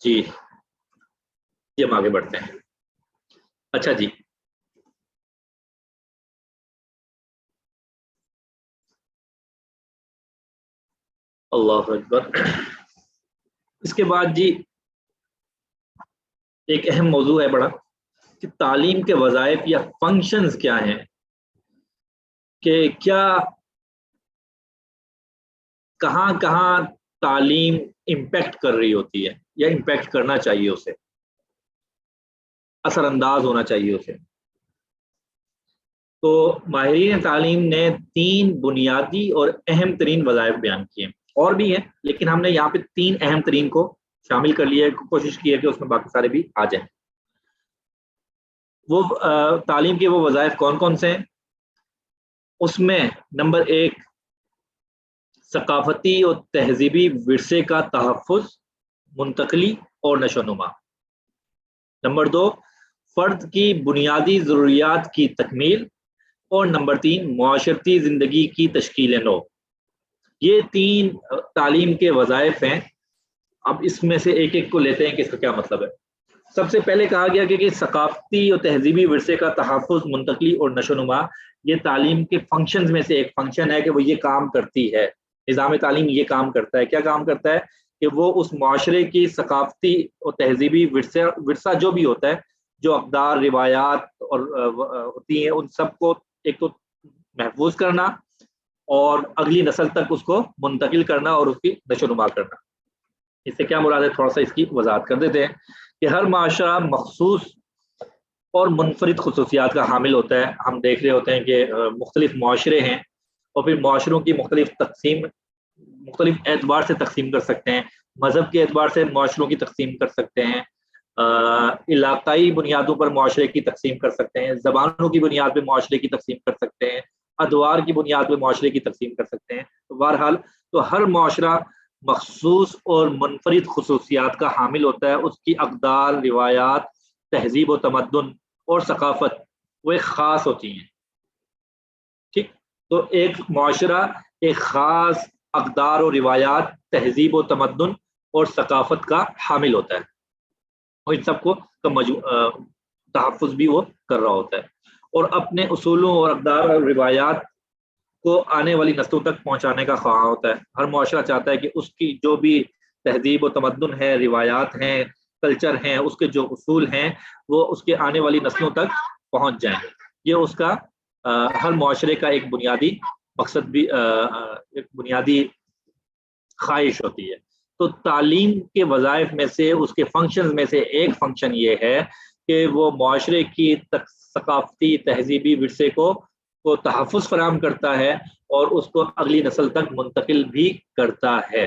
جی ہم آگے بڑھتے ہیں. اچھا جی، اللہ اکبر. اس کے بعد جی ایک اہم موضوع ہے بڑا، کہ تعلیم کے وظائف یا فنکشنز کیا ہیں، کہ کیا کہاں کہاں تعلیم امپیکٹ کر رہی ہوتی ہے یا امپیکٹ کرنا چاہیے، اسے اثر انداز ہونا چاہیے اسے. تو ماہرین تعلیم نے 3 بنیادی اور اہم ترین وظائف بیان کیے ہیں، اور بھی ہیں لیکن ہم نے یہاں پہ 3 اہم ترین کو شامل کر لیا ہے، کوشش کی ہے کہ اس میں باقی سارے بھی آ جائیں. وہ تعلیم کے وہ وظائف کون کون سے ہیں؟ اس میں نمبر 1 ثقافتی اور تہذیبی ورثے کا تحفظ، منتقلی اور نشو و نما. نمبر 2 فرد کی بنیادی ضروریات کی تکمیل، اور نمبر 3 معاشرتی زندگی کی تشکیل نو. یہ 3 تعلیم کے وظائف ہیں. اب اس میں سے ایک ایک کو لیتے ہیں کہ اس کا کیا مطلب ہے. سب سے پہلے کہا گیا کہ ثقافتی اور تہذیبی ورثے کا تحفظ، منتقلی اور نشو و نما یہ تعلیم کے فنکشنز میں سے ایک فنکشن ہے، کہ وہ یہ کام کرتی ہے. نظام تعلیم یہ کام کرتا ہے. کیا کام کرتا ہے؟ کہ وہ اس معاشرے کی ثقافتی اور تہذیبی ورثہ جو بھی ہوتا ہے، جو اقدار، روایات اور ہوتی ہیں، ان سب کو ایک تو محفوظ کرنا اور اگلی نسل تک اس کو منتقل کرنا اور اس کی نشو و نما کرنا. اس سے کیا مراد ہے، تھوڑا سا اس کی وضاحت کر دیتے ہیں. کہ ہر معاشرہ مخصوص اور منفرد خصوصیات کا حامل ہوتا ہے. ہم دیکھ رہے ہوتے ہیں کہ مختلف معاشرے ہیں، اور پھر معاشروں کی مختلف اعتبار سے تقسیم کر سکتے ہیں. مذہب کے اعتبار سے معاشروں کی تقسیم کر سکتے ہیں، علاقائی بنیادوں پر معاشرے کی تقسیم کر سکتے ہیں، زبانوں کی بنیاد پہ معاشرے کی تقسیم کر سکتے ہیں، ادوار کی بنیاد پہ معاشرے کی تقسیم کر سکتے ہیں. تو بہرحال تو ہر معاشرہ مخصوص اور منفرد خصوصیات کا حامل ہوتا ہے. اس کی اقدار، روایات، تہذیب و تمدن اور ثقافت وہ ایک خاص ہوتی ہیں. ٹھیک، تو ایک معاشرہ ایک خاص اقدار و روایات، تہذیب و تمدن اور ثقافت کا حامل ہوتا ہے، اور ان سب کو تحفظ بھی وہ کر رہا ہوتا ہے، اور اپنے اصولوں اور اقدار اور روایات کو آنے والی نسلوں تک پہنچانے کا خواہاں ہوتا ہے. ہر معاشرہ چاہتا ہے کہ اس کی جو بھی تہذیب و تمدن ہے، روایات ہیں، کلچر ہیں، اس کے جو اصول ہیں، وہ اس کے آنے والی نسلوں تک پہنچ جائیں. یہ اس کا ہر معاشرے کا ایک بنیادی مقصد بھی، ایک بنیادی خواہش ہوتی ہے. تو تعلیم کے وظائف میں سے، اس کے فنکشنز میں سے ایک فنکشن یہ ہے کہ وہ معاشرے کی ثقافتی تہذیبی ورثے کو تحفظ فراہم کرتا ہے اور اس کو اگلی نسل تک منتقل بھی کرتا ہے.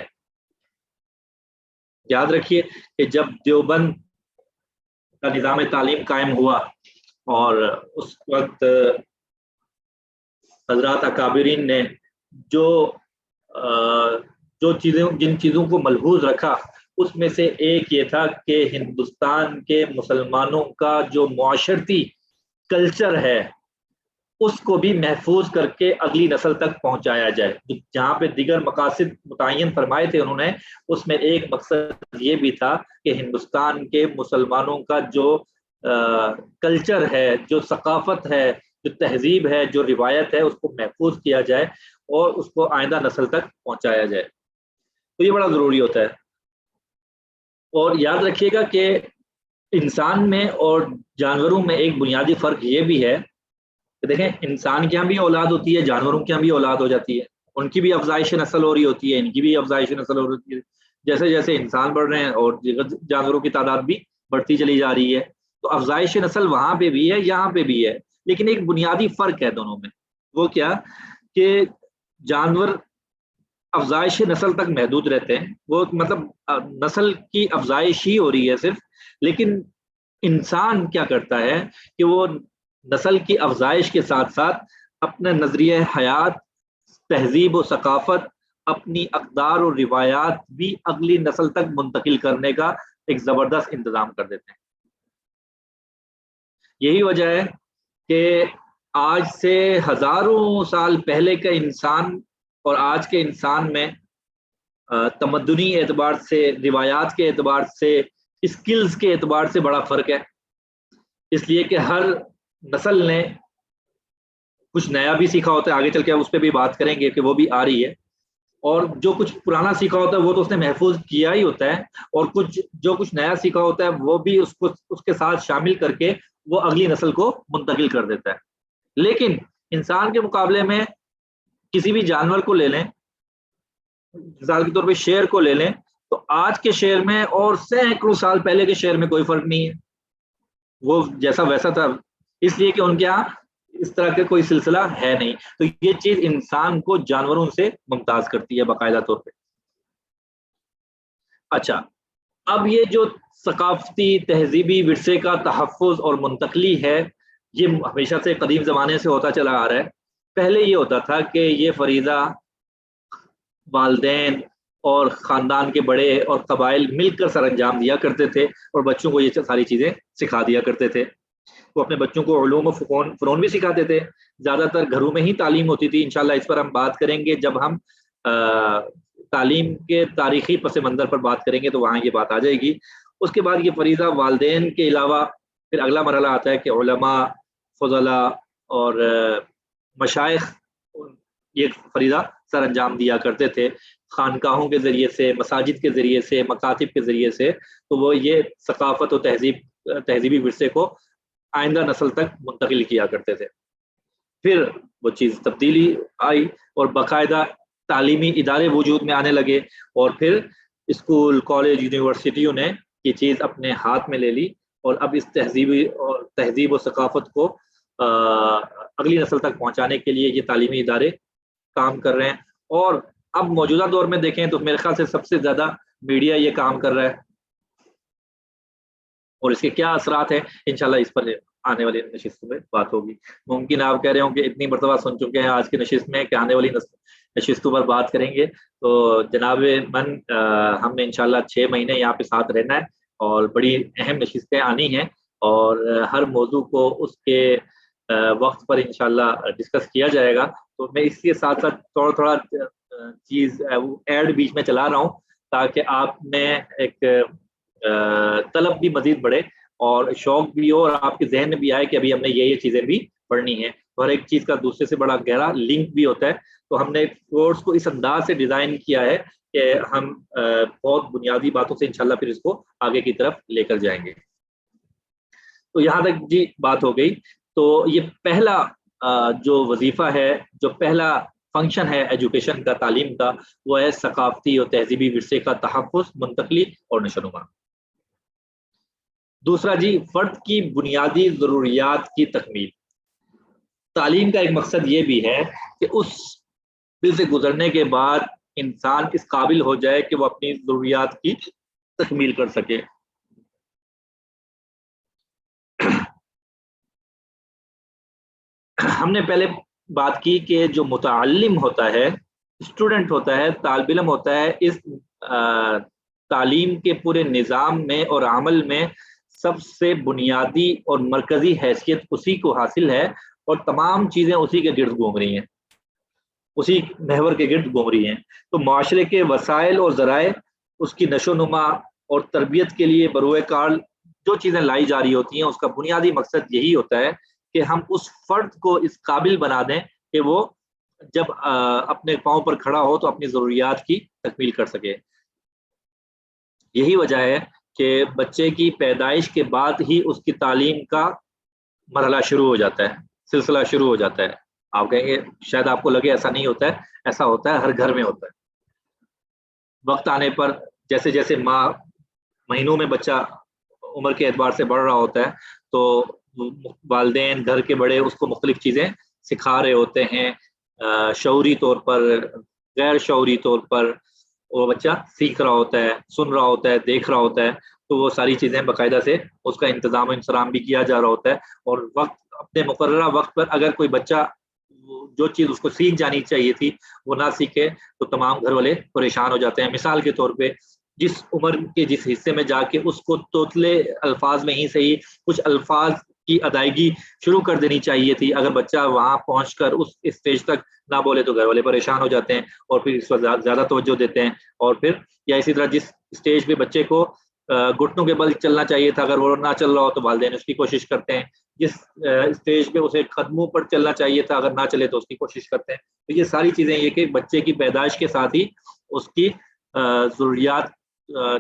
یاد رکھیے کہ جب دیوبند کا نظام تعلیم قائم ہوا اور اس وقت حضرات اکابرین نے جن چیزوں کو ملحوظ رکھا، اس میں سے ایک یہ تھا کہ ہندوستان کے مسلمانوں کا جو معاشرتی کلچر ہے اس کو بھی محفوظ کر کے اگلی نسل تک پہنچایا جائے. جہاں پہ دیگر مقاصد متعین فرمائے تھے انہوں نے، اس میں ایک مقصد یہ بھی تھا کہ ہندوستان کے مسلمانوں کا جو کلچر ہے، جو ثقافت ہے، جو تہذیب ہے، جو روایت ہے، اس کو محفوظ کیا جائے اور اس کو آئندہ نسل تک پہنچایا جائے. تو یہ بڑا ضروری ہوتا ہے. اور یاد رکھیے گا کہ انسان میں اور جانوروں میں ایک بنیادی فرق یہ بھی ہے کہ دیکھیں، انسان کے یہاں بھی اولاد ہوتی ہے، جانوروں کے یہاں بھی اولاد ہو جاتی ہے، ان کی بھی افزائش نسل ہو رہی ہوتی ہے، ان کی بھی افزائش نسل ہو رہی ہوتی ہے، جیسے جیسے انسان بڑھ رہے ہیں اور جانوروں کی تعداد بھی بڑھتی چلی جا رہی ہے. تو افزائش نسل وہاں پہ بھی ہے، یہاں پہ بھی ہے، لیکن ایک بنیادی فرق ہے دونوں میں. وہ کیا کہ جانور افزائش نسل تک محدود رہتے ہیں، وہ مطلب نسل کی افزائش ہی ہو رہی ہے صرف، لیکن انسان کیا کرتا ہے کہ وہ نسل کی افزائش کے ساتھ ساتھ اپنے نظریہ حیات، تہذیب و ثقافت، اپنی اقدار اور روایات بھی اگلی نسل تک منتقل کرنے کا ایک زبردست انتظام کر دیتے ہیں. یہی وجہ ہے کہ آج سے ہزاروں سال پہلے کا انسان اور آج کے انسان میں تمدنی اعتبار سے، روایات کے اعتبار سے، اسکلز کے اعتبار سے بڑا فرق ہے. اس لیے کہ ہر نسل نے کچھ نیا بھی سیکھا ہوتا ہے، آگے چل کے اس پہ بھی بات کریں گے کہ وہ بھی آ رہی ہے، اور جو کچھ پرانا سیکھا ہوتا ہے وہ تو اس نے محفوظ کیا ہی ہوتا ہے، اور جو کچھ نیا سیکھا ہوتا ہے وہ بھی اس کے ساتھ شامل کر کے وہ اگلی نسل کو منتقل کر دیتا ہے. لیکن انسان کے مقابلے میں کسی بھی جانور کو لے لیں، مثال کے طور پہ شیر کو لے لیں، تو آج کے شیر میں اور سینکڑوں سال پہلے کے شیر میں کوئی فرق نہیں ہے، وہ جیسا ویسا تھا، اس لیے کہ ان کے یہاں اس طرح کا کوئی سلسلہ ہے نہیں. تو یہ چیز انسان کو جانوروں سے ممتاز کرتی ہے باقاعدہ طور پہ. اچھا، اب یہ جو ثقافتی تہذیبی ورثے کا تحفظ اور منتقلی ہے، یہ ہمیشہ سے قدیم زمانے سے ہوتا چلا آ رہا ہے. پہلے یہ ہوتا تھا کہ یہ فریضہ والدین اور خاندان کے بڑے اور قبائل مل کر سر انجام دیا کرتے تھے، اور بچوں کو یہ ساری چیزیں سکھا دیا کرتے تھے. وہ اپنے بچوں کو علوم و فنون بھی سکھاتے تھے. زیادہ تر گھروں میں ہی تعلیم ہوتی تھی. انشاءاللہ اس پر ہم بات کریں گے جب ہم تعلیم کے تاریخی پس منظر پر بات کریں گے، تو وہاں یہ بات آ جائے گی. اس کے بعد یہ فریضہ والدین کے علاوہ پھر اگلا مرحلہ آتا ہے کہ علماء، فضلاء اور مشائخ یہ فریضہ سر انجام دیا کرتے تھے، خانقاہوں کے ذریعے سے، مساجد کے ذریعے سے، مکاتب کے ذریعے سے. تو وہ یہ ثقافت و تہذیبی ورثے کو آئندہ نسل تک منتقل کیا کرتے تھے. پھر وہ چیز تبدیلی آئی اور باقاعدہ تعلیمی ادارے وجود میں آنے لگے، اور پھر اسکول، کالج، یونیورسٹیوں نے یہ چیز اپنے ہاتھ میں لے لی، اور اب اس تہذیب و ثقافت کو اگلی نسل تک پہنچانے کے لیے یہ تعلیمی ادارے کام کر رہے ہیں. اور اب موجودہ دور میں دیکھیں تو میرے خیال سے سب سے زیادہ میڈیا یہ کام کر رہا ہے، اور اس کے کیا اثرات ہیں انشاءاللہ اس پر آنے والی نشستوں میں بات ہوگی. ممکن آپ کہہ رہے ہوں کہ اتنی مرتبہ سن چکے ہیں آج کی نشست میں کہ آنے والی نشستوں پر بات کریں گے. تو جناب من، ہم نے انشاءاللہ 6 مہینے یہاں پہ ساتھ رہنا ہے، اور بڑی اہم نشستیں آنی ہیں، اور ہر موضوع کو اس کے وقت پر انشاءاللہ ڈسکس کیا جائے گا. تو میں اس کے ساتھ ساتھ تھوڑا چیز ایڈ بیچ میں چلا رہا ہوں، تاکہ آپ میں ایک طلب بھی مزید بڑھے اور شوق بھی ہو، اور آپ کے ذہن میں بھی آئے کہ ابھی ہم نے یہ چیزیں بھی پڑھنی ہیں. اور ایک چیز کا دوسرے سے بڑا گہرا لنک بھی ہوتا ہے. تو ہم نے کورس کو اس انداز سے ڈیزائن کیا ہے کہ ہم بہت بنیادی باتوں سے انشاءاللہ پھر اس کو آگے کی طرف لے کر جائیں گے. تو یہاں تک جی بات ہو گئی. تو یہ پہلا جو وظیفہ ہے، جو پہلا فنکشن ہے ایجوکیشن کا، تعلیم کا، وہ ہے ثقافتی اور تہذیبی ورثے کا تحفظ، منتقلی اور نشو و نما. دوسرا جی، فرد کی بنیادی ضروریات کی تکمیل. تعلیم کا ایک مقصد یہ بھی ہے کہ اس دل سے گزرنے کے بعد انسان اس قابل ہو جائے کہ وہ اپنی ضروریات کی تکمیل کر سکے. ہم نے پہلے بات کی کہ جو متعلم ہوتا ہے، اسٹوڈنٹ ہوتا ہے، طالب علم ہوتا ہے، اس تعلیم کے پورے نظام میں اور عمل میں سب سے بنیادی اور مرکزی حیثیت اسی کو حاصل ہے، اور تمام چیزیں اسی کے گرد گھوم رہی ہیں، اسی محور کے گرد گھوم رہی ہیں. تو معاشرے کے وسائل اور ذرائع، اس کی نشو و نما اور تربیت کے لیے بروئے کار جو چیزیں لائی جا رہی ہوتی ہیں، اس کا بنیادی مقصد یہی ہوتا ہے کہ ہم اس فرد کو اس قابل بنا دیں کہ وہ جب اپنے پاؤں پر کھڑا ہو تو اپنی ضروریات کی تکمیل کر سکے. یہی وجہ ہے کہ بچے کی پیدائش کے بعد ہی اس کی تعلیم کا مرحلہ شروع ہو جاتا ہے، سلسلہ شروع ہو جاتا ہے. آپ کہیں گے شاید آپ کو لگے ایسا نہیں ہوتا ہے، ایسا ہوتا ہے، ہر گھر میں ہوتا ہے. وقت آنے پر جیسے جیسے ماہ مہینوں میں بچہ عمر کے اعتبار سے بڑھ رہا ہوتا ہے تو والدین گھر کے بڑے اس کو مختلف چیزیں سکھا رہے ہوتے ہیں، شعوری طور پر، غیر شعوری طور پر وہ بچہ سیکھ رہا ہوتا ہے، سن رہا ہوتا ہے، دیکھ رہا ہوتا ہے. تو وہ ساری چیزیں باقاعدہ سے اس کا انتظام و انصرام بھی کیا جا رہا ہوتا ہے. اور وقت اپنے مقررہ وقت پر اگر کوئی بچہ جو چیز اس کو سیکھ جانی چاہیے تھی وہ نہ سیکھے تو تمام گھر والے پریشان ہو جاتے ہیں. مثال کے طور پہ جس عمر کے جس حصے میں جا کے اس کو توتلے الفاظ میں ہی صحیح کچھ الفاظ کی ادائیگی شروع کر دینی چاہیے تھی، اگر بچہ وہاں پہنچ کر اس اسٹیج تک نہ بولے تو گھر والے پریشان ہو جاتے ہیں اور پھر اس پر زیادہ توجہ دیتے ہیں. اور پھر یا اسی طرح جس اسٹیج پہ بچے کو گھٹنوں کے بل چلنا چاہیے تھا اگر وہ نہ چل رہا ہو تو والدین اس کی کوشش کرتے ہیں. جس اسٹیج پہ اسے قدموں پر چلنا چاہیے تھا اگر نہ چلے تو اس کی کوشش کرتے ہیں. تو یہ ساری چیزیں یہ کہ بچے کی پیدائش کے ساتھ ہی اس کی ضروریات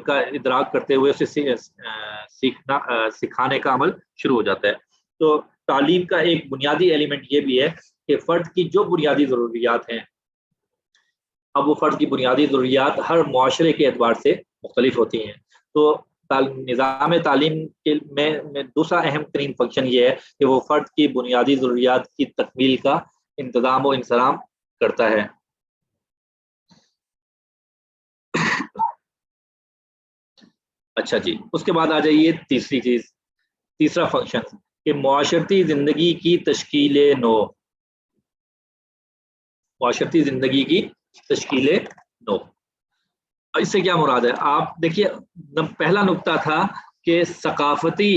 کا ادراک کرتے ہوئے اسے سکھانے کا عمل شروع ہو جاتا ہے. تو تعلیم کا ایک بنیادی ایلیمنٹ یہ بھی ہے کہ فرد کی جو بنیادی ضروریات ہیں، اب وہ فرد کی بنیادی ضروریات ہر معاشرے کے اعتبار سے مختلف ہوتی ہیں. تو نظام تعلیم میں دوسرا اہم ترین فنکشن یہ ہے کہ وہ فرد کی بنیادی ضروریات کی تکمیل کا انتظام و انصرام کرتا ہے. اچھا جی، اس کے بعد آ جائیے تیسرا فنکشن کہ معاشرتی زندگی کی تشکیل نو. معاشرتی زندگی کی تشکیل نو، اس سے کیا مراد ہے؟ آپ دیکھیے پہلا نقطہ تھا کہ ثقافتی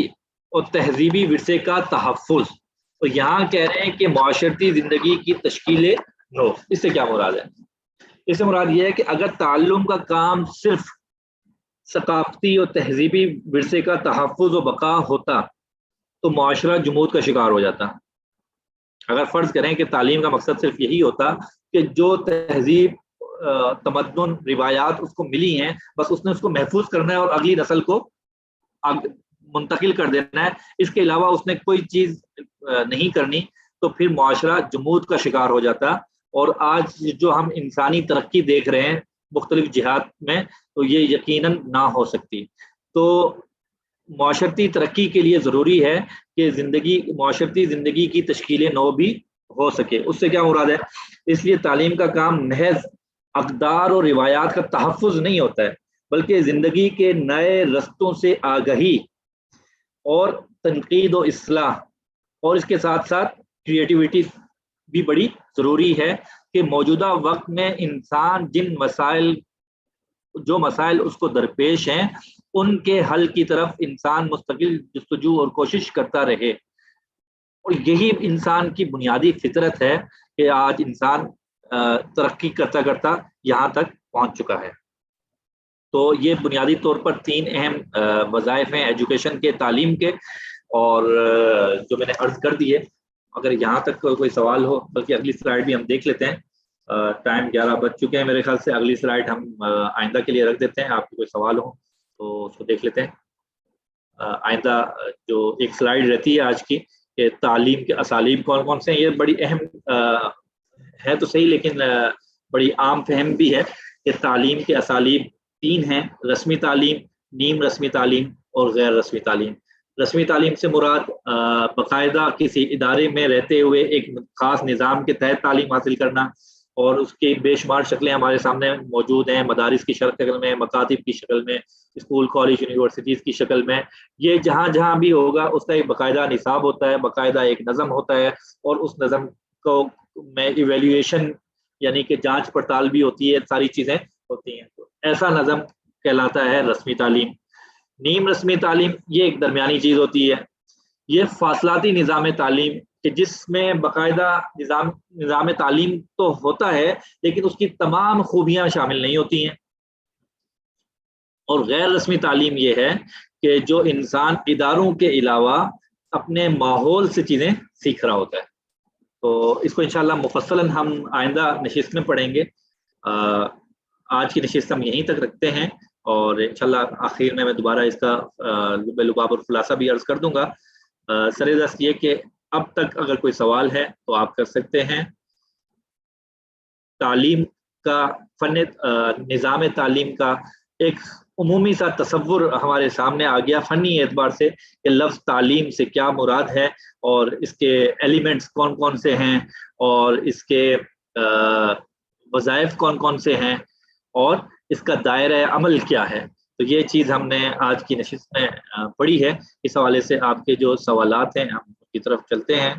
اور تہذیبی ورثے کا تحفظ، تو یہاں کہہ رہے ہیں کہ معاشرتی زندگی کی تشکیل نو. اس سے کیا مراد ہے؟ اس سے مراد یہ ہے کہ اگر تعلم کا کام صرف ثقافتی اور تہذیبی ورثے کا تحفظ و بقا ہوتا تو معاشرہ جمود کا شکار ہو جاتا. اگر فرض کریں کہ تعلیم کا مقصد صرف یہی ہوتا کہ جو تہذیب، تمدن، روایات اس کو ملی ہیں بس اس نے اس کو محفوظ کرنا ہے اور اگلی نسل کو منتقل کر دینا ہے، اس کے علاوہ اس نے کوئی چیز نہیں کرنی، تو پھر معاشرہ جمود کا شکار ہو جاتا. اور آج جو ہم انسانی ترقی دیکھ رہے ہیں مختلف جہات میں تو یہ یقیناً نہ ہو سکتی. تو معاشرتی ترقی کے لیے ضروری ہے کہ معاشرتی زندگی کی تشکیل نو بھی ہو سکے. اس سے کیا مراد ہے؟ اس لیے تعلیم کا کام محض اقدار اور روایات کا تحفظ نہیں ہوتا ہے بلکہ زندگی کے نئے رستوں سے آگہی اور تنقید و اصلاح، اور اس کے ساتھ ساتھ کریٹیوٹی بھی بڑی ضروری ہے کہ موجودہ وقت میں انسان جو مسائل اس کو درپیش ہیں ان کے حل کی طرف انسان مستقل جستجو اور کوشش کرتا رہے. اور یہی انسان کی بنیادی فطرت ہے کہ آج انسان ترقی کرتا کرتا یہاں تک پہنچ چکا ہے. تو یہ بنیادی طور پر 3 اہم وظائف ہیں ایجوکیشن کے، تعلیم کے، اور جو میں نے عرض کر دی ہے. اگر یہاں تک کوئی سوال ہو، بلکہ اگلی سلائیڈ بھی ہم دیکھ لیتے ہیں، ٹائم 11 بج چکے ہیں میرے خیال سے. اگلی سلائیڈ ہم آئندہ کے لیے رکھ دیتے ہیں، آپ کو کوئی سوال ہو تو اس کو دیکھ لیتے ہیں. آئندہ جو ایک سلائیڈ رہتی ہے آج کی کہ تعلیم کے اسالیب کون کون سے ہیں، یہ بڑی اہم ہے تو صحیح لیکن بڑی عام فہم بھی ہے کہ تعلیم کے اسالیب 3 ہیں: رسمی تعلیم، نیم رسمی تعلیم اور غیر رسمی تعلیم. رسمی تعلیم سے مراد باقاعدہ کسی ادارے میں رہتے ہوئے ایک خاص نظام کے تحت تعلیم حاصل کرنا، اور اس کی بے شمار شکلیں ہمارے سامنے موجود ہیں، مدارس کی شکل میں، مکاتب کی شکل میں، اسکول، کالج، یونیورسٹیز کی شکل میں. یہ جہاں جہاں بھی ہوگا اس کا ایک باقاعدہ نصاب ہوتا ہے، باقاعدہ ایک نظم ہوتا ہے، اور اس نظم کو میں ایویلیویشن یعنی کہ جانچ پڑتال بھی ہوتی ہے، ساری چیزیں ہوتی ہیں. تو ایسا نظم کہلاتا ہے رسمی تعلیم. نیم رسمی تعلیم یہ ایک درمیانی چیز ہوتی ہے، یہ فاصلاتی نظام تعلیم کہ جس میں باقاعدہ نظام تعلیم تو ہوتا ہے لیکن اس کی تمام خوبیاں شامل نہیں ہوتی ہیں. اور غیر رسمی تعلیم یہ ہے کہ جو انسان اداروں کے علاوہ اپنے ماحول سے چیزیں سیکھ رہا ہوتا ہے. تو اس کو انشاءاللہ مفصلاً ہم آئندہ نشست میں پڑھیں گے. آج کی نشست ہم یہیں تک رکھتے ہیں، اور انشاءاللہ آخر میں دوبارہ اس کا لب لباب اور خلاصہ بھی عرض کر دوں گا. سر دست یہ کہ اب تک اگر کوئی سوال ہے تو آپ کر سکتے ہیں. تعلیم کا فن نظام تعلیم کا ایک عمومی سا تصور ہمارے سامنے آ گیا فنی اعتبار سے کہ لفظ تعلیم سے کیا مراد ہے اور اس کے ایلیمنٹس کون کون سے ہیں اور اس کے وظائف کون کون سے ہیں اور اس کا دائرہ عمل کیا ہے. تو یہ چیز ہم نے آج کی نشست میں پڑھی ہے. اس حوالے سے آپ کے جو سوالات ہیں ہم کی طرف چلتے ہیں.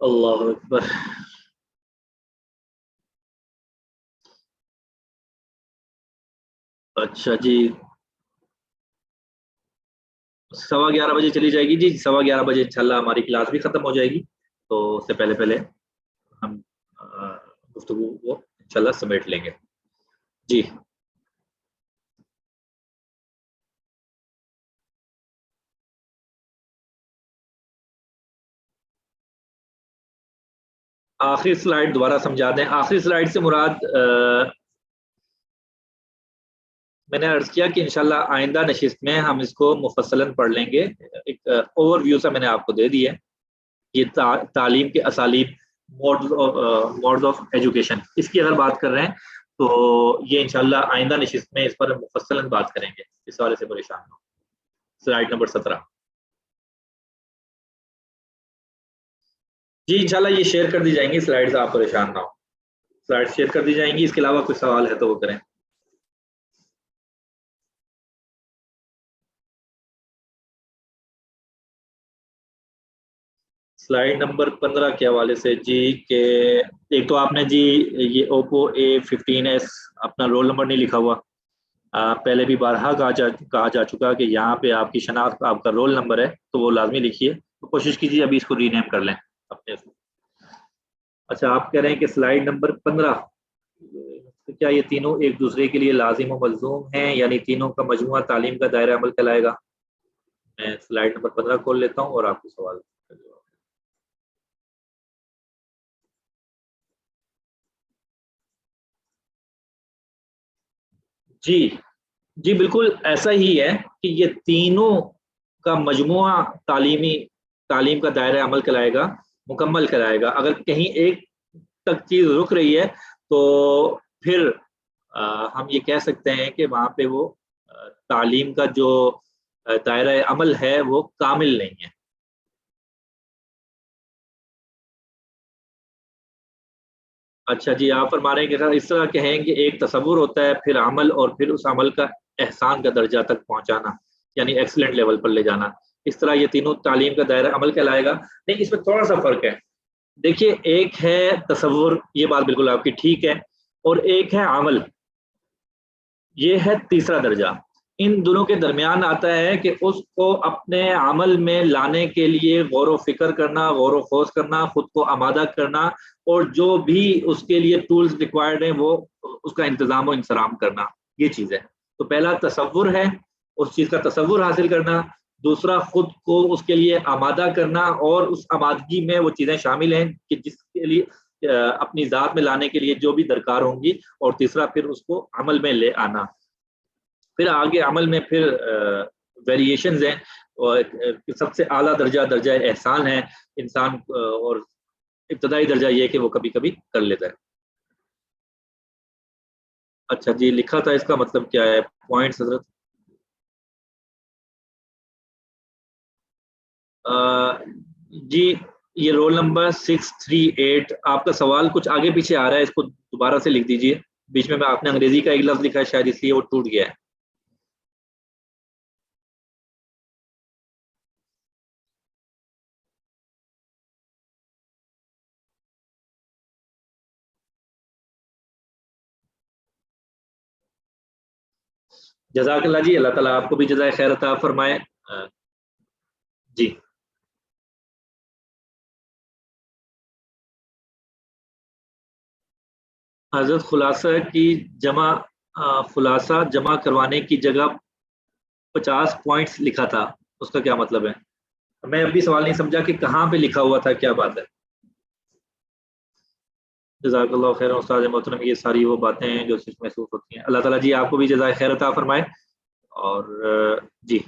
اللہ اکبر. اچھا جی 11:15 بجے چلی جائے گی جی. 11:15 بجے انشاءاللہ ہماری کلاس بھی ختم ہو جائے گی. تو اس سے پہلے پہلے ہم گفتگو کو انشاءاللہ سمیٹ لیں گے. جی آخری سلائیڈ دوبارہ سمجھا دیں. آخری سلائیڈ سے مراد میں نے عرض کیا کہ انشاءاللہ آئندہ نشست میں ہم اس کو مفصلاً پڑھ لیں گے. ایک اوور ویو سا میں نے آپ کو دے دی ہے. یہ تعلیم کے اسالیب موڈز آف ایجوکیشن اس کی اگر بات کر رہے ہیں تو یہ انشاءاللہ آئندہ نشست میں اس پر مفصلاً بات کریں گے. اس حوالے سے پریشان ہو. سلائیڈ نمبر 17 جی انشاءاللہ یہ شیئر کر دی جائیں گی سلائیڈز. آپ پریشان نہ ہو. سلائیڈ شیئر کر دی جائیں گی. اس کے علاوہ کوئی سوال ہے تو وہ کریں. سلائیڈ نمبر 15 کے حوالے سے جی کہ ایک تو آپ نے جی یہ اوپو A15s اپنا رول نمبر نہیں لکھا ہوا. پہلے بھی بارہا کہا جا چکا کہ یہاں پہ آپ کی شناخت آپ کا رول نمبر ہے تو وہ لازمی لکھیے. تو کوشش کیجیے ابھی اس کو ری نیم کر لیں اپنے. اچھا آپ کہہ رہے ہیں کہ سلائیڈ نمبر 15 کیا یہ تینوں ایک دوسرے کے لیے لازم و ملزوم ہیں یعنی تینوں کا مجموعہ تعلیم کا دائرہ عمل کہلائے گا. میں سلائیڈ نمبر 15 کھول لیتا ہوں اور آپ کو سوال جی جی بالکل ایسا ہی ہے کہ یہ تینوں کا مجموعہ تعلیم کا دائرہ عمل کہلائے گا, مکمل کرائے گا. اگر کہیں ایک تک چیز رک رہی ہے تو پھر ہم یہ کہہ سکتے ہیں کہ وہاں پہ وہ تعلیم کا جو دائرہ عمل ہے وہ کامل نہیں ہے. اچھا جی آپ فرما رہے ہیں کہ اس طرح کہیں کہ ایک تصور ہوتا ہے پھر عمل اور پھر اس عمل کا احسان کا درجہ تک پہنچانا یعنی ایکسلنٹ لیول پر لے جانا. اس طرح یہ تینوں تعلیم کا دائرہ عمل کہلائے گا. نہیں اس میں تھوڑا سا فرق ہے. دیکھیے ایک ہے تصور, یہ بات بالکل آپ کی ٹھیک ہے, اور ایک ہے عمل, یہ ہے تیسرا درجہ. ان دونوں کے درمیان آتا ہے کہ اس کو اپنے عمل میں لانے کے لیے غور و فکر کرنا, غور و خوض کرنا, خود کو آمادہ کرنا اور جو بھی اس کے لیے ٹولز ریکوائرڈ ہیں وہ اس کا انتظام و انصرام کرنا. یہ چیز ہے. تو پہلا تصور ہے, اس چیز کا تصور حاصل کرنا. دوسرا خود کو اس کے لیے آمادہ کرنا اور اس آمادگی میں وہ چیزیں شامل ہیں کہ جس کے لیے اپنی ذات میں لانے کے لیے جو بھی درکار ہوں گی. اور تیسرا پھر اس کو عمل میں لے آنا. پھر آگے عمل میں پھر ویریشنز ہیں اور سب سے اعلیٰ درجہ احسان ہے انسان, اور ابتدائی درجہ یہ کہ وہ کبھی کبھی کر لیتا ہے. اچھا جی لکھا تھا, اس کا مطلب کیا ہے پوائنٹس حضرت؟ جی یہ رول نمبر 638. آپ کا سوال کچھ آگے پیچھے آ رہا ہے, اس کو دوبارہ سے لکھ دیجئے. بیچ میں آپ نے انگریزی کا ایک لفظ لکھا ہے شاید اس لیے وہ ٹوٹ گیا ہے. جزاک اللہ جی, اللہ تعالیٰ آپ کو بھی جزائے خیر عطا فرمائے. جی حضرت خلاصہ جمع کروانے کی جگہ 50 پوائنٹس لکھا تھا, اس کا کیا مطلب ہے؟ میں ابھی سوال نہیں سمجھا کہ کہاں پہ لکھا ہوا تھا, کیا بات ہے؟ جزاک اللہ خیر استاد محترم. یہ ساری وہ باتیں ہیں جو صرف محسوس ہوتی ہیں. اللہ تعالیٰ جی آپ کو بھی جزائے خیر عطا فرمائے. اور جی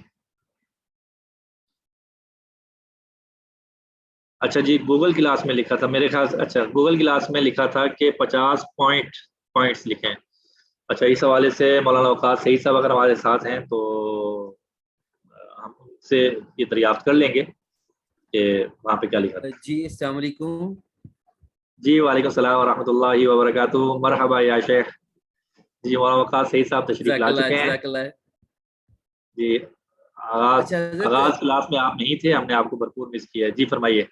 اچھا جی، گوگل کلاس میں لکھا تھا میرے خیال سے، اچھا گوگل کلاس میں لکھا تھا کہ 50 پوائنٹس لکھیں. اچھا اس حوالے سے مولانا وقاص سعید صاحب اگر ہمارے ساتھ ہیں تو ہم ان سے یہ دریافت کر لیں گے کہ وہاں پہ کیا لکھا تھا. جی السلام علیکم. جی وعلیکم السلام ورحمۃ اللہ وبرکاتہ. مرحبا یا شیخ. جی مولانا وقاص سعید صاحب تشریف جزاک لا اللہ چکے ہیں. جزاک اللہ. جی آغاز اچھا حضرت آغاز کلاس میں آپ نہیں تھے، ہم نے آپ کو بھرپور مس کیا ہے. جی فرمائیے.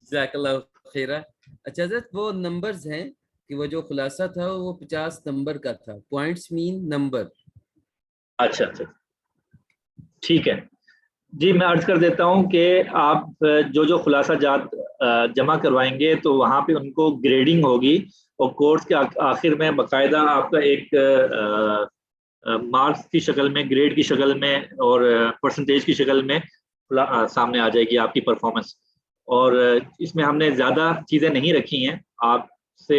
جزاک اللہ خیرہ. اچھا حضرت وہ نمبرز ہیں کہ وہ جو خلاصہ تھا وہ 50 نمبر کا تھا. Points mean number. اچھا اچھا ٹھیک ہے. جی میں عرض کر دیتا ہوں کہ آپ جو خلاصہ جات جمع کروائیں گے تو وہاں پہ ان کو گریڈنگ ہوگی، اور کورس کے آخر میں باقاعدہ آپ کا ایک مارکس کی شکل میں، گریڈ کی شکل میں اور پرسنٹیج کی شکل میں سامنے آ جائے گی آپ کی پرفارمنس. اور اس میں ہم نے زیادہ چیزیں نہیں رکھی ہیں، آپ سے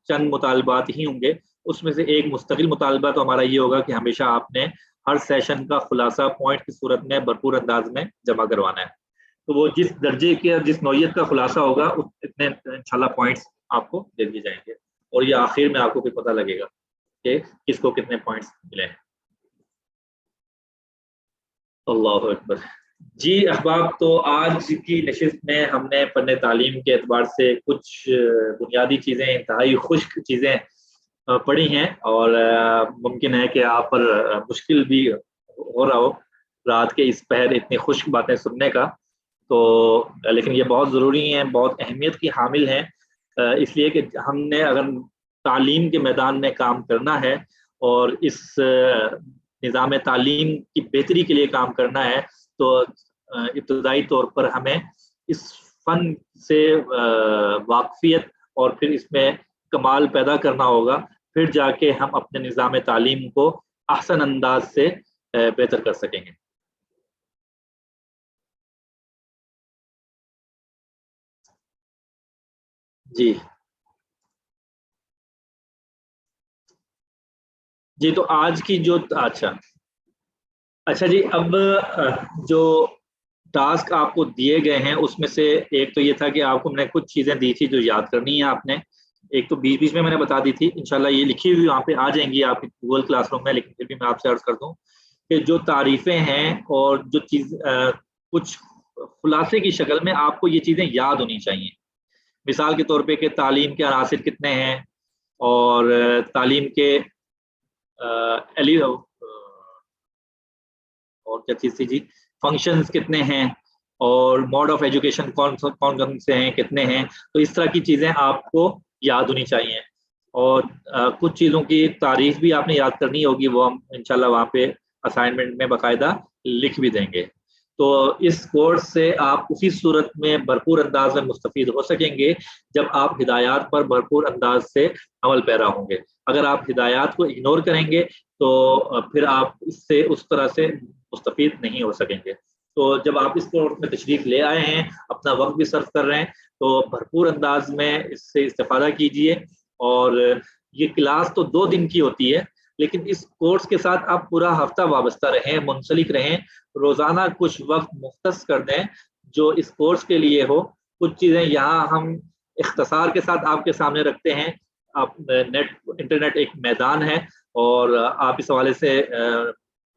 چند مطالبات ہی ہوں گے. اس میں سے ایک مستقل مطالبہ تو ہمارا یہ ہوگا کہ ہمیشہ آپ نے ہر سیشن کا خلاصہ پوائنٹ کی صورت میں بھرپور انداز میں جمع کروانا ہے. تو وہ جس درجے کے جس نوعیت کا خلاصہ ہوگا اتنے انشاءاللہ پوائنٹس آپ کو دے دیے جائیں گے، اور یہ آخر میں آپ کو بھی پتہ لگے گا کہ کس کو کتنے پوائنٹس ملے ہیں. اللہ اکبر. جی احباب، تو آج کی نشست میں ہم نے فن تعلیم کے اعتبار سے کچھ بنیادی چیزیں، انتہائی خشک چیزیں پڑھی ہیں، اور ممکن ہے کہ آپ پر مشکل بھی ہو رہا ہو رات کے اس پہر اتنی خشک باتیں سننے کا. تو لیکن یہ بہت ضروری ہیں، بہت اہمیت کی حامل ہیں، اس لیے کہ ہم نے اگر تعلیم کے میدان میں کام کرنا ہے اور اس نظام تعلیم کی بہتری کے لیے کام کرنا ہے تو ابتدائی طور پر ہمیں اس فن سے واقفیت اور پھر اس میں کمال پیدا کرنا ہوگا. پھر جا کے ہم اپنے نظام تعلیم کو احسن انداز سے بہتر کر سکیں گے. جی جی تو آج کی جو اچھا جی، اب جو ٹاسک آپ کو دیے گئے ہیں اس میں سے ایک تو یہ تھا کہ آپ کو میں نے کچھ چیزیں دی تھی جو یاد کرنی ہے آپ نے. ایک تو بیچ بیچ میں نے بتا دی تھی، انشاءاللہ یہ لکھی ہوئی وہاں پہ آ جائیں گی آپ گوگل کلاس روم میں، لیکن پھر بھی میں آپ سے عرض کر دوں کہ جو تعریفیں ہیں اور جو چیز کچھ خلاصے کی شکل میں آپ کو یہ چیزیں یاد ہونی چاہیے. مثال کے طور پہ کہ تعلیم کے عناصر کتنے ہیں، اور تعلیم کے اور کیا چیز تھی جی، فنکشنز کتنے ہیں، اور موڈ آف ایجوکیشن کون کون سے ہیں، کتنے ہیں. تو اس طرح کی چیزیں آپ کو یاد ہونی چاہیے، اور کچھ چیزوں کی تعریف بھی آپ نے یاد کرنی ہوگی، وہ ہم انشاءاللہ وہاں پہ اسائنمنٹ میں باقاعدہ لکھ بھی دیں گے. تو اس کورس سے آپ اسی صورت میں بھرپور انداز میں مستفید ہو سکیں گے جب آپ ہدایات پر بھرپور انداز سے عمل پیرا ہوں گے. اگر آپ ہدایات کو اگنور کریں گے تو پھر آپ اس سے اس طرح سے مستفید نہیں ہو سکیں گے. تو جب آپ اس کورس میں تشریف لے آئے ہیں، اپنا وقت بھی صرف کر رہے ہیں، تو بھرپور انداز میں اس سے استفادہ کیجئے. اور یہ کلاس تو 2 دن کی ہوتی ہے، لیکن اس کورس کے ساتھ آپ پورا ہفتہ وابستہ رہیں، منسلک رہیں. روزانہ کچھ وقت مختص کر دیں جو اس کورس کے لیے ہو. کچھ چیزیں یہاں ہم اختصار کے ساتھ آپ کے سامنے رکھتے ہیں. انٹرنیٹ ایک میدان ہے، اور آپ اس حوالے سے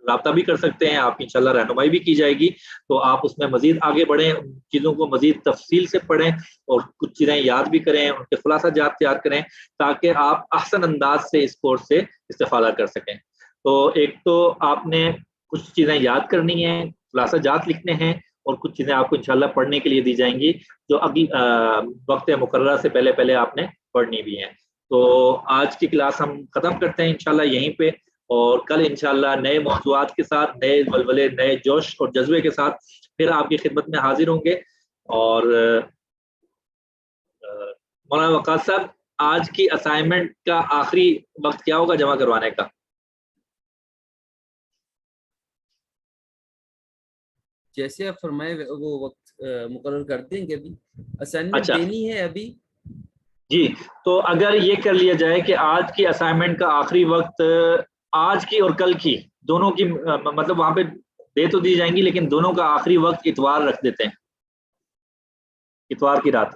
رابطہ بھی کر سکتے ہیں، آپ کی انشاءاللہ رہنمائی بھی کی جائے گی. تو آپ اس میں مزید آگے بڑھیں، ان چیزوں کو مزید تفصیل سے پڑھیں، اور کچھ چیزیں یاد بھی کریں، ان کے خلاصہ جات تیار کریں، تاکہ آپ احسن انداز سے اس کورس سے استفادہ کر سکیں. تو ایک تو آپ نے کچھ چیزیں یاد کرنی ہیں، خلاصہ جات لکھنے ہیں، اور کچھ چیزیں آپ کو انشاءاللہ پڑھنے کے لیے دی جائیں گی جو ابھی وقت مقررہ سے پہلے پہلے آپ نے پڑھنی بھی ہیں. تو آج کی کلاس ہم ختم کرتے ہیں انشاءاللہ یہیں پہ، اور کل انشاءاللہ نئے موضوعات کے ساتھ، نئے ولولے، نئے جوش اور جذبے کے ساتھ پھر آپ کی خدمت میں حاضر ہوں گے. اور مولانا وقاص صاحب، آج کی اسائنمنٹ کا آخری وقت کیا ہوگا جمع کروانے کا؟ جیسے آپ فرمائے وہ وقت مقرر کر دیں گے. ابھی اسائنمنٹ دینی ہے ابھی. جی تو اگر یہ کر لیا جائے کہ آج کی اسائنمنٹ کا آخری وقت آج کی اور کل کی دونوں کی، مطلب وہاں پہ دے تو دی جائیں گی لیکن دونوں کا آخری وقت اتوار رکھ دیتے ہیں. اتوار کی رات.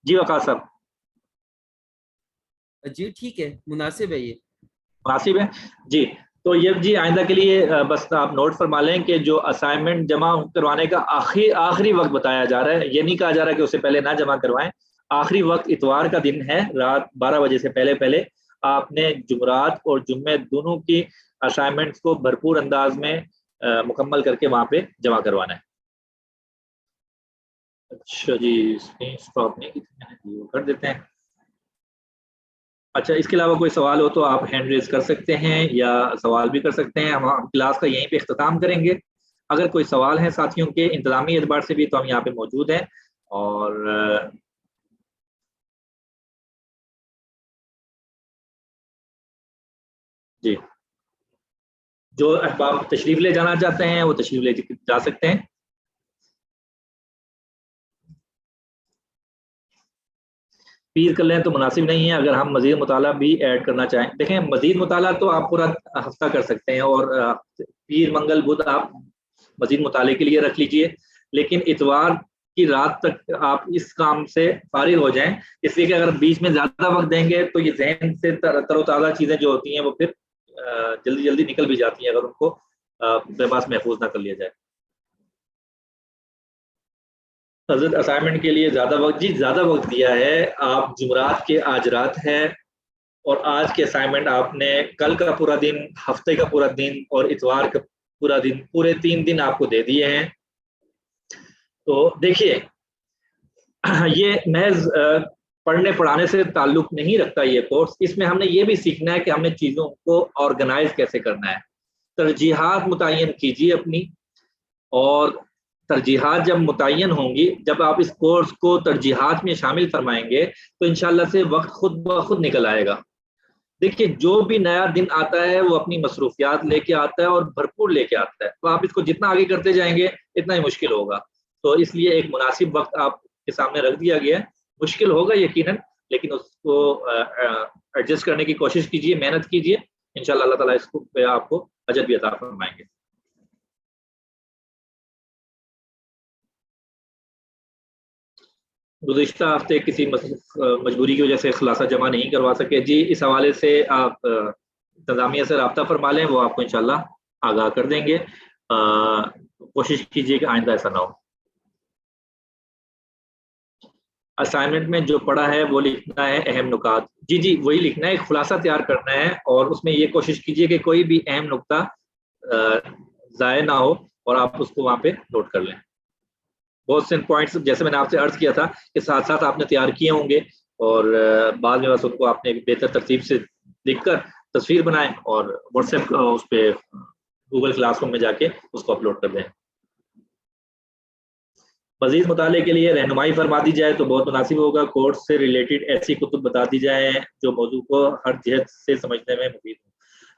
جی وقاص صاحب. جی ٹھیک ہے، مناسب ہے یہ. مناسب ہے جی. تو یہ جی آئندہ کے لیے بس آپ نوٹ فرما لیں کہ جو اسائنمنٹ جمع کروانے کا آخری وقت بتایا جا رہا ہے، یہ نہیں کہا جا رہا کہ اس سے پہلے نہ جمع کروائیں. آخری وقت اتوار کا دن ہے، رات 12 بجے سے پہلے آپ نے جمعرات اور جمعے دونوں کی اسائنمنٹس کو بھرپور انداز میں مکمل کر کے وہاں پہ جمع کروانا ہے. اچھا جی، اسٹاپ نہیں کر دیتے ہیں. اچھا، اس کے علاوہ کوئی سوال ہو تو آپ ہینڈ ریز کر سکتے ہیں یا سوال بھی کر سکتے ہیں. ہم کلاس کا یہیں پہ اختتام کریں گے. اگر کوئی سوال ہے ساتھیوں کے انتظامی اعتبار سے بھی تو ہم یہاں پہ موجود ہیں. اور جی، جو احباب تشریف لے جانا چاہتے ہیں وہ تشریف لے جا سکتے ہیں. پیر کر لیں تو مناسب نہیں ہے. اگر ہم مزید مطالعہ بھی ایڈ کرنا چاہیں، دیکھیں مزید مطالعہ تو آپ پورا ہفتہ کر سکتے ہیں اور پیر منگل بدھ آپ مزید مطالعے کے لیے رکھ لیجئے، لیکن اتوار کی رات تک آپ اس کام سے فارغ ہو جائیں. اس لیے کہ اگر بیچ میں زیادہ وقت دیں گے تو یہ ذہن سے تر و تازہ چیزیں جو ہوتی ہیں وہ پھر جلدی جلدی نکل بھی جاتی ہیں اگر ان کو اپنے پاس محفوظ نہ کر لیا جائے. حضرت اسائنمنٹ کے لیے زیادہ وقت، جی زیادہ وقت دیا ہے. آپ جمعرات کے آج رات ہے اور آج کے اسائنمنٹ آپ نے کل کا پورا دن، ہفتے کا پورا دن اور اتوار کا پورا دن، پورے 3 دن آپ کو دے دیے ہیں. تو دیکھیے یہ محض پڑھنے پڑھانے سے تعلق نہیں رکھتا یہ کورس. اس میں ہم نے یہ بھی سیکھنا ہے کہ ہم نے چیزوں کو آرگنائز کیسے کرنا ہے. ترجیحات متعین کیجیے اپنی، اور ترجیحات جب متعین ہوں گی، جب آپ اس کورس کو ترجیحات میں شامل فرمائیں گے تو انشاءاللہ سے وقت خود بخود نکل آئے گا. دیکھیے جو بھی نیا دن آتا ہے وہ اپنی مصروفیات لے کے آتا ہے اور بھرپور لے کے آتا ہے. تو آپ اس کو جتنا آگے کرتے جائیں گے اتنا ہی مشکل ہوگا. تو اس لیے ایک مناسب وقت آپ کے سامنے رکھ دیا گیا ہے. مشکل ہوگا یقیناً، لیکن اس کو ایڈجسٹ کرنے کی کوشش کیجیے، محنت کیجیے. انشاءاللہ اللہ تعالیٰ اس کو آپ کو اجر بھی عطا فرمائیں گے. گزشتہ ہفتے کسی مجبوری کی وجہ سے خلاصہ جمع نہیں کروا سکے. جی اس حوالے سے آپ انتظامیہ سے رابطہ فرما لیں، وہ آپ کو انشاءاللہ آگاہ کر دیں گے. کوشش کیجیے کہ آئندہ ایسا نہ ہو. اسائنمنٹ میں جو پڑھا ہے وہ لکھنا ہے، اہم نکات. جی وہی لکھنا ہے، ایک خلاصہ تیار کرنا ہے اور اس میں یہ کوشش کیجیے کہ کوئی بھی اہم نقطہ ضائع نہ ہو اور آپ اس کو وہاں پہ نوٹ کر لیں. بہت سے پوائنٹس جیسے میں نے آپ سے عرض کیا تھا کہ ساتھ ساتھ آپ نے تیار کیے ہوں گے اور بعد میں بس ان کو آپ نے بہتر ترتیب سے لکھ کر تصویر بنائیں اور واٹس ایپ اس پہ گوگل کلاس روم میں جا کے اس کو اپلوڈ کر دیں. مزید مطالعے کے لیے رہنمائی فرما دی جائے تو بہت مناسب ہوگا. کورس سے ریلیٹڈ ایسی کتب بتا دی جائیں جو موضوع کو ہر جہت سے سمجھنے میں مفید ہوں.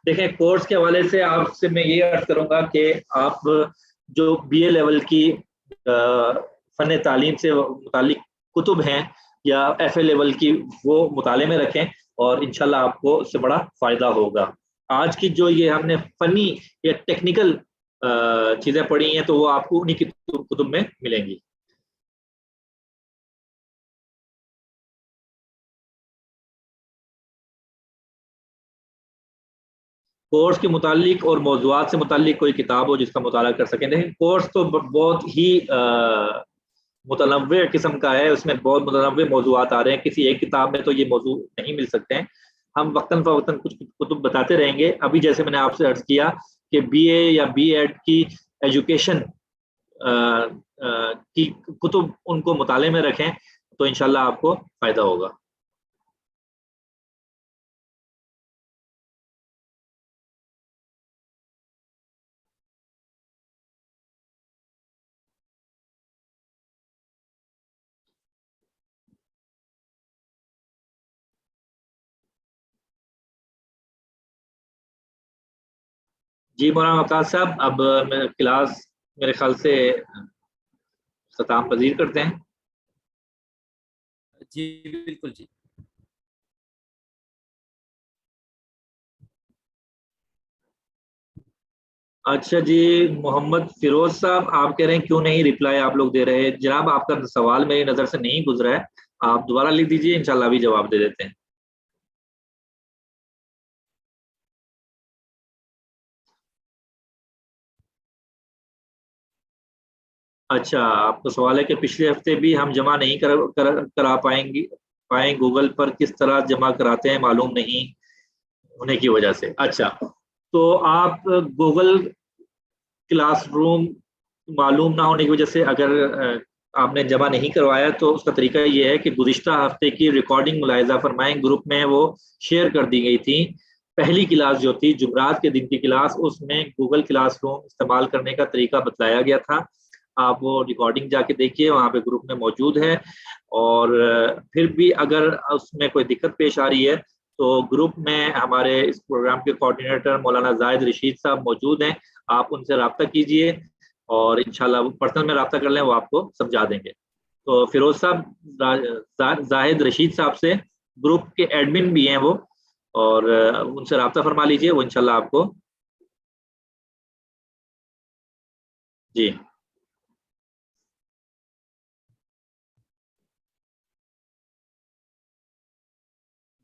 دیکھیں کورس کے حوالے سے آپ سے میں یہ عرض کروں گا کہ آپ جو بی اے لیول کی فن تعلیم سے متعلق کتب ہیں یا ایف اے لیول کی، وہ مطالعے میں رکھیں اور انشاءاللہ آپ کو اس سے بڑا فائدہ ہوگا. آج کی جو یہ ہم نے فنی یا ٹیکنیکل چیزیں پڑھی ہیں تو وہ آپ کو انہی کتب میں ملیں گی. کورس کے متعلق اور موضوعات سے متعلق کوئی کتاب ہو جس کا مطالعہ کر سکیں. لیکن کورس تو بہت ہی متنوع قسم کا ہے، اس میں بہت متنوع موضوعات آ رہے ہیں. کسی ایک کتاب میں تو یہ موضوع نہیں مل سکتے ہیں. ہم وقتاً فوقتاً کچھ کتب بتاتے رہیں گے. ابھی جیسے میں نے آپ سے عرض کیا کہ بی اے یا بی ایڈ کی ایجوکیشن کی کتب ان کو مطالعے میں رکھیں تو انشاءاللہ آپ کو فائدہ ہوگا. جی مولانا وقاص صاحب، اب میں کلاس میرے خیال سے اختتام پذیر کرتے ہیں. جی بالکل جی. اچھا جی، محمد فیروز صاحب آپ کہہ رہے ہیں کیوں نہیں ریپلائی آپ لوگ دے رہے؟ جناب آپ کا سوال میری نظر سے نہیں گزرا ہے، آپ دوبارہ لکھ دیجئے، انشاءاللہ ابھی جواب دے دیتے ہیں۔ اچھا، آپ کا سوال ہے کہ پچھلے ہفتے بھی ہم جمع نہیں کرا پائیں گوگل پر کس طرح جمع کراتے ہیں معلوم نہیں ہونے کی وجہ سے۔ اچھا، تو آپ گوگل کلاس روم معلوم نہ ہونے کی وجہ سے اگر آپ نے جمع نہیں کروایا تو اس کا طریقہ یہ ہے کہ گزشتہ ہفتے کی ریکارڈنگ ملاحظہ فرمائیں، گروپ میں وہ شیئر کر دی گئی تھی۔ پہلی کلاس جو تھی جمعرات کے دن کی کلاس، اس میں گوگل کلاس روم استعمال کرنے کا طریقہ بتلایا گیا تھا، آپ وہ ریکارڈنگ جا کے دیکھیے، وہاں پہ گروپ میں موجود ہے۔ اور پھر بھی اگر اس میں کوئی دقت پیش آ رہی ہے تو گروپ میں ہمارے اس پروگرام کے کوآرڈینیٹر مولانا زاہد رشید صاحب موجود ہیں، آپ ان سے رابطہ کیجئے اور انشاءاللہ وہ پرسنل میں رابطہ کر لیں، وہ آپ کو سمجھا دیں گے۔ تو فیروز صاحب زاہد رشید صاحب سے، گروپ کے ایڈمن بھی ہیں وہ، اور ان سے رابطہ فرما لیجئے، وہ انشاءاللہ آپ کو جی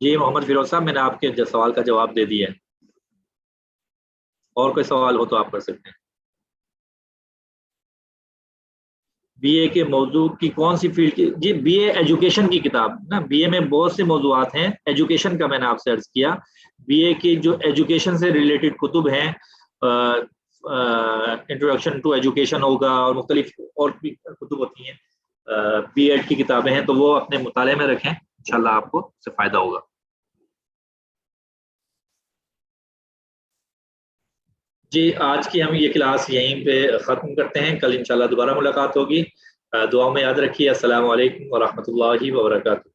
جی محمد فیروز صاحب، میں نے آپ کے سوال کا جواب دے دیا ہے، اور کوئی سوال ہو تو آپ کر سکتے ہیں۔ بی اے کے موضوع کی کون سی فیلڈ کی؟ جی بی اے ایجوکیشن کی کتاب نا، بی اے میں بہت سے موضوعات ہیں، ایجوکیشن کا میں نے آپ سے عرض کیا، بی اے کی جو ایجوکیشن سے ریلیٹڈ کتب ہیں، انٹروڈکشن ٹو ایجوکیشن ہوگا، اور مختلف اور بھی کتب ہوتی ہیں، بی ایڈ کی کتابیں ہیں، تو وہ اپنے مطالعے میں رکھیں، انشاءاللہ آپ کو اس سے فائدہ ہوگا۔ جی آج کی ہم یہ کلاس یہیں پہ ختم کرتے ہیں، کل انشاءاللہ دوبارہ ملاقات ہوگی، دعاؤں میں یاد رکھیے۔ السلام علیکم ورحمۃ اللہ وبرکاتہ۔